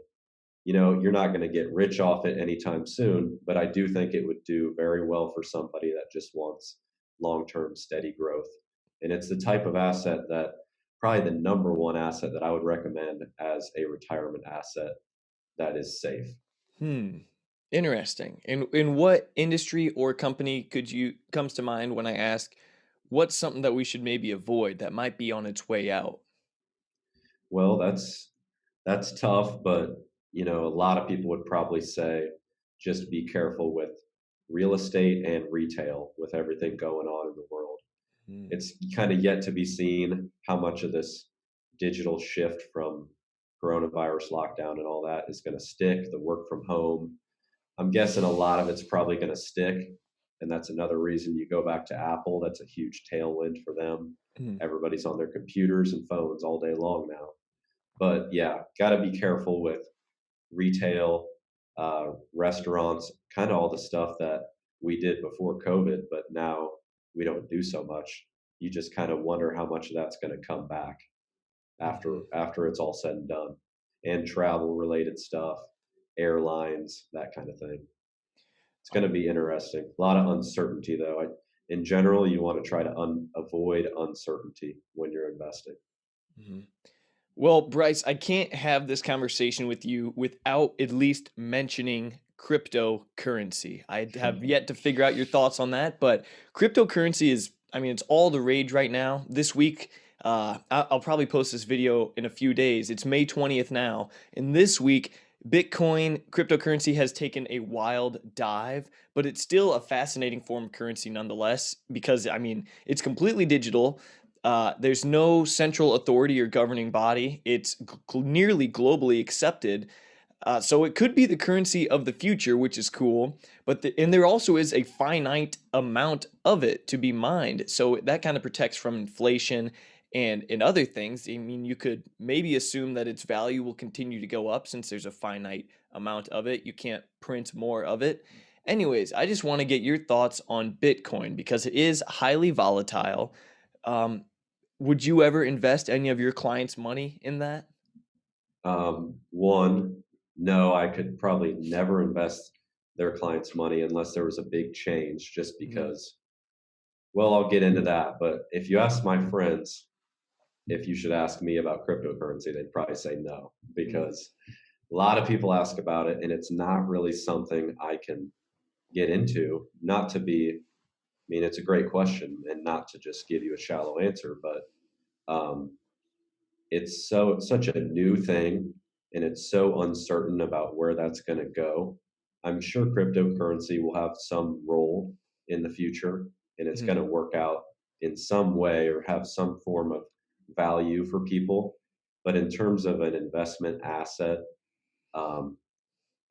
[SPEAKER 2] you're not going to get rich off it anytime soon, but I do think it would do very well for somebody that just wants long-term steady growth. And it's the type of asset that probably the number one asset that I would recommend as a retirement asset that is safe.
[SPEAKER 1] Hmm. Interesting. In what industry or company comes to mind when I ask what's something that we should maybe avoid that might be on its way out?
[SPEAKER 2] Well, that's tough, but a lot of people would probably say just be careful with real estate and retail with everything going on in the world.
[SPEAKER 1] Hmm.
[SPEAKER 2] It's kind of yet to be seen how much of this digital shift from coronavirus lockdown and all that is going to stick, the work from home. I'm guessing a lot of it's probably going to stick. And that's another reason you go back to Apple. That's a huge tailwind for them.
[SPEAKER 1] Hmm.
[SPEAKER 2] Everybody's on their computers and phones all day long now. But yeah, got to be careful with retail, restaurants, kind of all the stuff that we did before COVID, but now we don't do so much. You just kind of wonder how much of that's going to come back after
[SPEAKER 1] Mhm.
[SPEAKER 2] after it's all said and done. And travel related stuff, airlines, that kind of thing. It's going to be interesting. A lot of uncertainty though. In general, you want to try to avoid uncertainty when you're investing.
[SPEAKER 1] Mhm. Well, Bryce, I can't have this conversation with you without at least mentioning cryptocurrency. I have yet to figure out your thoughts on that, but cryptocurrency is, I mean, it's all the rage right now. This week, I'll probably post this video in a few days. It's May 20th now. And this week, Bitcoin cryptocurrency has taken a wild dive, but it's still a fascinating form of currency nonetheless because, I mean, it's completely digital. There's no central authority or governing body. It's nearly globally accepted. So it could be the currency of the future, which is cool. And there also is a finite amount of it to be mined. So that kind of protects from inflation and other things. I mean, you could maybe assume that its value will continue to go up since there's a finite amount of it. You can't print more of it. Anyways, I just want to get your thoughts on Bitcoin because it is highly volatile. Um, would you ever invest any of your clients' money in that?
[SPEAKER 2] One, no, I could probably never invest their clients' money unless there was a big change, just
[SPEAKER 1] Mhm.
[SPEAKER 2] because, well, I'll get into that. But if you ask my friends if you should ask me about cryptocurrency, they'd probably say no,
[SPEAKER 1] Mm.
[SPEAKER 2] because a lot of people ask about it and it's not really something I can get into. Not to be, I mean, it's a great question and not to just give you a shallow answer, but um, it's such a new thing and it's so uncertain about where that's going to go. I'm sure cryptocurrency will have some role in the future and it's going
[SPEAKER 1] Mhm.
[SPEAKER 2] to work out in some way or have some form of value for people. But in terms of an investment asset, um,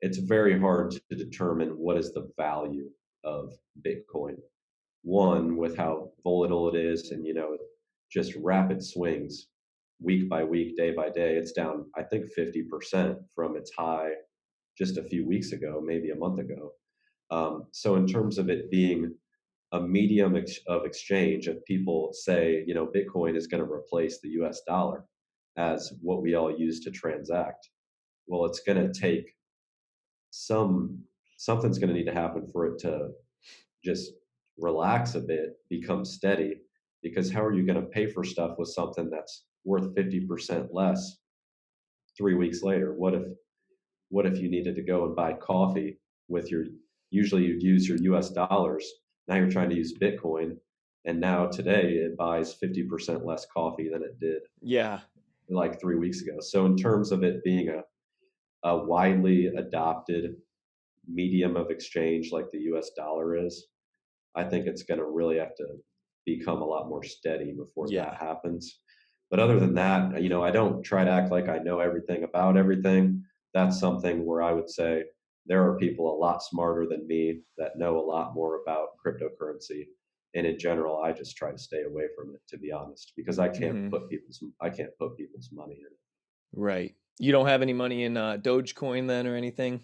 [SPEAKER 2] it's very hard to determine what is the value of Bitcoin. One, with how volatile it is and just rapid swings week by week, day by day. It's down, I think, 50% from its high just a few weeks ago, maybe a month ago. So in terms of it being a medium of exchange. If people say, Bitcoin is going to replace the US dollar as what we all use to transact, well, it's going to take some something's going to need to happen for it to just relax a bit, become steady. Because how are you going to pay for stuff with something that's worth 50% less 3 weeks later? What if you needed to go and buy coffee with your, usually you'd use your US dollars, now you're trying to use Bitcoin, and now today it buys 50% less coffee than it did
[SPEAKER 1] Yeah.
[SPEAKER 2] like 3 weeks ago. So in terms of it being a widely adopted medium of exchange like the US dollar is, I think it's going to really have to become a lot more steady before that
[SPEAKER 1] Yeah.
[SPEAKER 2] happens. But other than that, I don't try to act like I know everything about everything. That's something where I would say there are people a lot smarter than me that know a lot more about cryptocurrency. And in general, I just try to stay away from it, to be honest, because
[SPEAKER 1] Hmm.
[SPEAKER 2] I can't put people's money in it.
[SPEAKER 1] Right. You don't have any money in Dogecoin then or anything?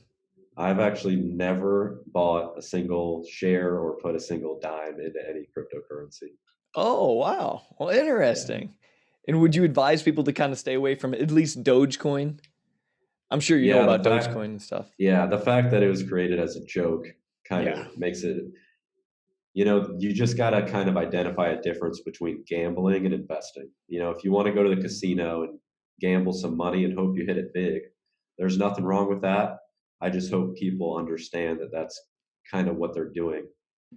[SPEAKER 2] I've actually never bought a single share or put a single dime into any cryptocurrency.
[SPEAKER 1] Oh, wow. Well,
[SPEAKER 2] Yeah.
[SPEAKER 1] interesting. And would you advise people to kind of stay away from at least Dogecoin? I'm sure you know
[SPEAKER 2] Yeah,
[SPEAKER 1] about Dogecoin and stuff.
[SPEAKER 2] the fact that it was created as a joke kind of
[SPEAKER 1] Yeah.
[SPEAKER 2] makes it, you just got to kind of identify a difference between gambling and investing. If you want to go to the casino and gamble some money and hope you hit it big, there's nothing wrong with that. I just hope people understand that that's kind of what they're doing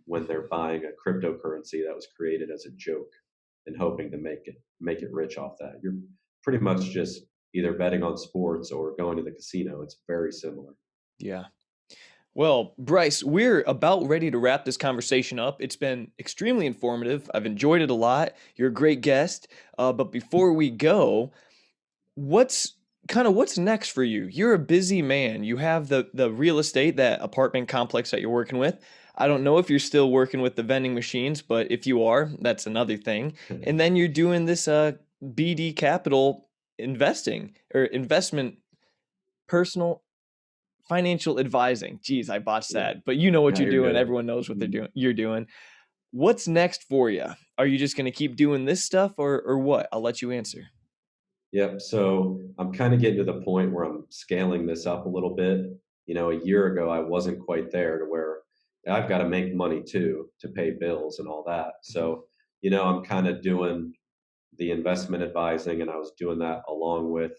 [SPEAKER 2] when they're buying a cryptocurrency that was created as a joke and hoping to make it rich off that. You're pretty much just either betting on sports or going to the casino. It's very similar.
[SPEAKER 1] Yeah. Well, Bryce, we're about ready to wrap this conversation up. It's been extremely informative. I've enjoyed it a lot. You're a great guest. But before we go, what's what's next for you? You're a busy man. You have the real estate, that apartment complex that you're working with. I don't know if you're still working with the vending machines, but if you are, that's another thing. And then you're doing this BD Capital investing or investment personal financial advising. Geez, I botched
[SPEAKER 2] Yeah.
[SPEAKER 1] that. But you know what
[SPEAKER 2] No,
[SPEAKER 1] you're
[SPEAKER 2] you're
[SPEAKER 1] doing.
[SPEAKER 2] good.
[SPEAKER 1] Everyone knows what they're
[SPEAKER 2] Mhm.
[SPEAKER 1] doing. You're doing. What's next for you? Are you just going to keep doing this stuff or what? I'll let you answer.
[SPEAKER 2] Yep. So I'm kind of getting to the point where I'm scaling this up a little bit. A year ago, I wasn't quite there to where I've got to make money too to pay bills and all that.
[SPEAKER 1] Mhm.
[SPEAKER 2] So, I'm kind of doing the investment advising, and I was doing that along with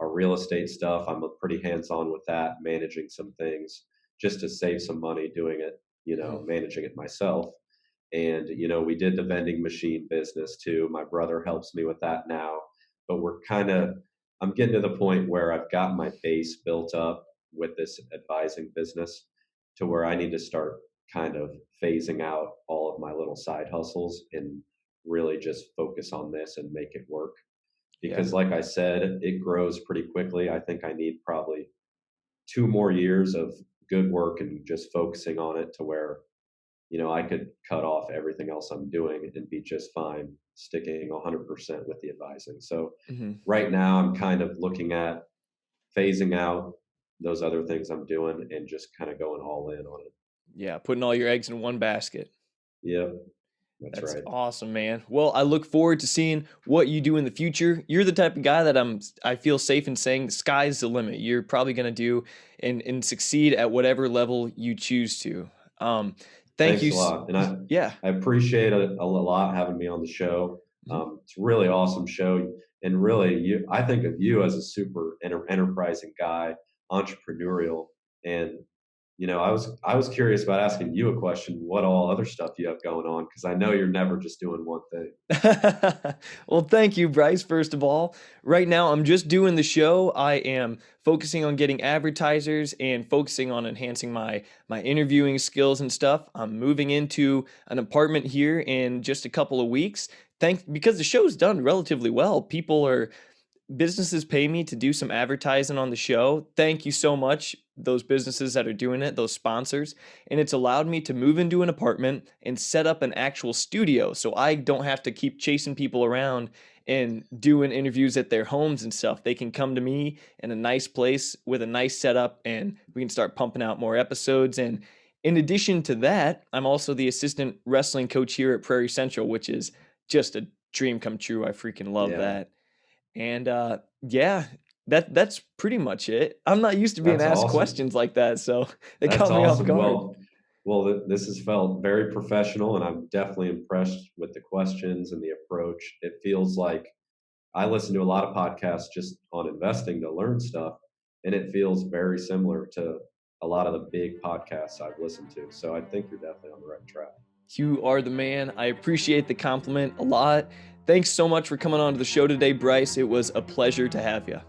[SPEAKER 2] our real estate stuff. I'm pretty hands on with that, managing some things just to save some money doing it,
[SPEAKER 1] Mhm.
[SPEAKER 2] managing it myself. And, we did the vending machine business too. My brother helps me with that now. But I'm getting to the point where I've got my base built up with this advising business to where I need to start kind of phasing out all of my little side hustles and really just focus on this and make it work.
[SPEAKER 1] Yeah.
[SPEAKER 2] Because, like I said, it grows pretty quickly. I think I need probably 2 more years of good work and just focusing on it to where I could cut off everything else I'm doing and be just fine sticking 100% with the advising. So
[SPEAKER 1] Mhm.
[SPEAKER 2] right now I'm kind of looking at phasing out those other things I'm doing and just kind of going all in on it.
[SPEAKER 1] Yeah, putting all your eggs in one basket.
[SPEAKER 2] Yep, that's
[SPEAKER 1] That's
[SPEAKER 2] right.
[SPEAKER 1] awesome, man. Well, I look forward to seeing what you do in the future. You're the type of guy that I feel safe in saying the sky's the limit. You're probably going to do and succeed at whatever level you choose to. Um, thank you.
[SPEAKER 2] Thanks a lot. And
[SPEAKER 1] Yeah.
[SPEAKER 2] I appreciate it a lot having me on the show.
[SPEAKER 1] Mhm.
[SPEAKER 2] It's a really awesome show. And really, I think of you as a super enterprising guy, entrepreneurial. And, I was curious about asking you a question, what all other stuff you have going on, because I know you're never just doing one thing.
[SPEAKER 1] Well, thank you, Bryce. First of all, right now I'm just doing the show. I am focusing on getting advertisers and focusing on enhancing my interviewing skills and stuff. I'm moving into an apartment here in just a couple of weeks. Because the show's done relatively well. People are businesses pay me to do some advertising on the show. Thank you so much, those businesses that are doing it, those sponsors. And it's allowed me to move into an apartment and set up an actual studio so I don't have to keep chasing people around and doing interviews at their homes and stuff. They can come to me in a nice place with a nice setup and we can start pumping out more episodes. And In addition to that, I'm also the assistant wrestling coach here at Prairie Central, which is just a dream come true. I freaking love
[SPEAKER 2] Yeah,
[SPEAKER 1] that. And yeah, that's pretty much it. I'm not used to being
[SPEAKER 2] that's
[SPEAKER 1] asked
[SPEAKER 2] awesome.
[SPEAKER 1] questions like that, so it
[SPEAKER 2] That's
[SPEAKER 1] caught me off
[SPEAKER 2] awesome.
[SPEAKER 1] guard.
[SPEAKER 2] This has felt very professional, and I'm definitely impressed with the questions and the approach. It feels like I listen to a lot of podcasts just on investing to learn stuff, and it feels very similar to a lot of the big podcasts I've listened to. So I think you're definitely on the right track.
[SPEAKER 1] You are the man. I appreciate the compliment a lot. Thanks so much for coming on to the show today, Bryce. It was a pleasure to have you.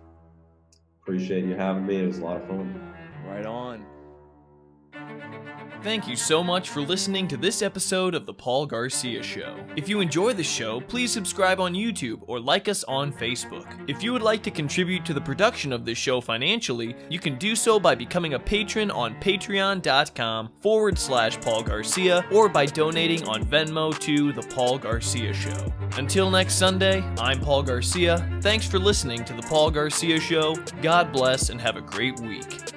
[SPEAKER 2] Appreciate you having me. It was a lot of fun.
[SPEAKER 1] Right on. Thank you so much for listening to this episode of The Paul Garcia Show. If you enjoy the show, please subscribe on YouTube or like us on Facebook. If you would like to contribute to the production of this show financially, you can do so by becoming a patron on patreon.com/Paul Garcia or by donating on Venmo to The Paul Garcia Show. Until next Sunday, I'm Paul Garcia. Thanks for listening to The Paul Garcia Show. God bless and have a great week.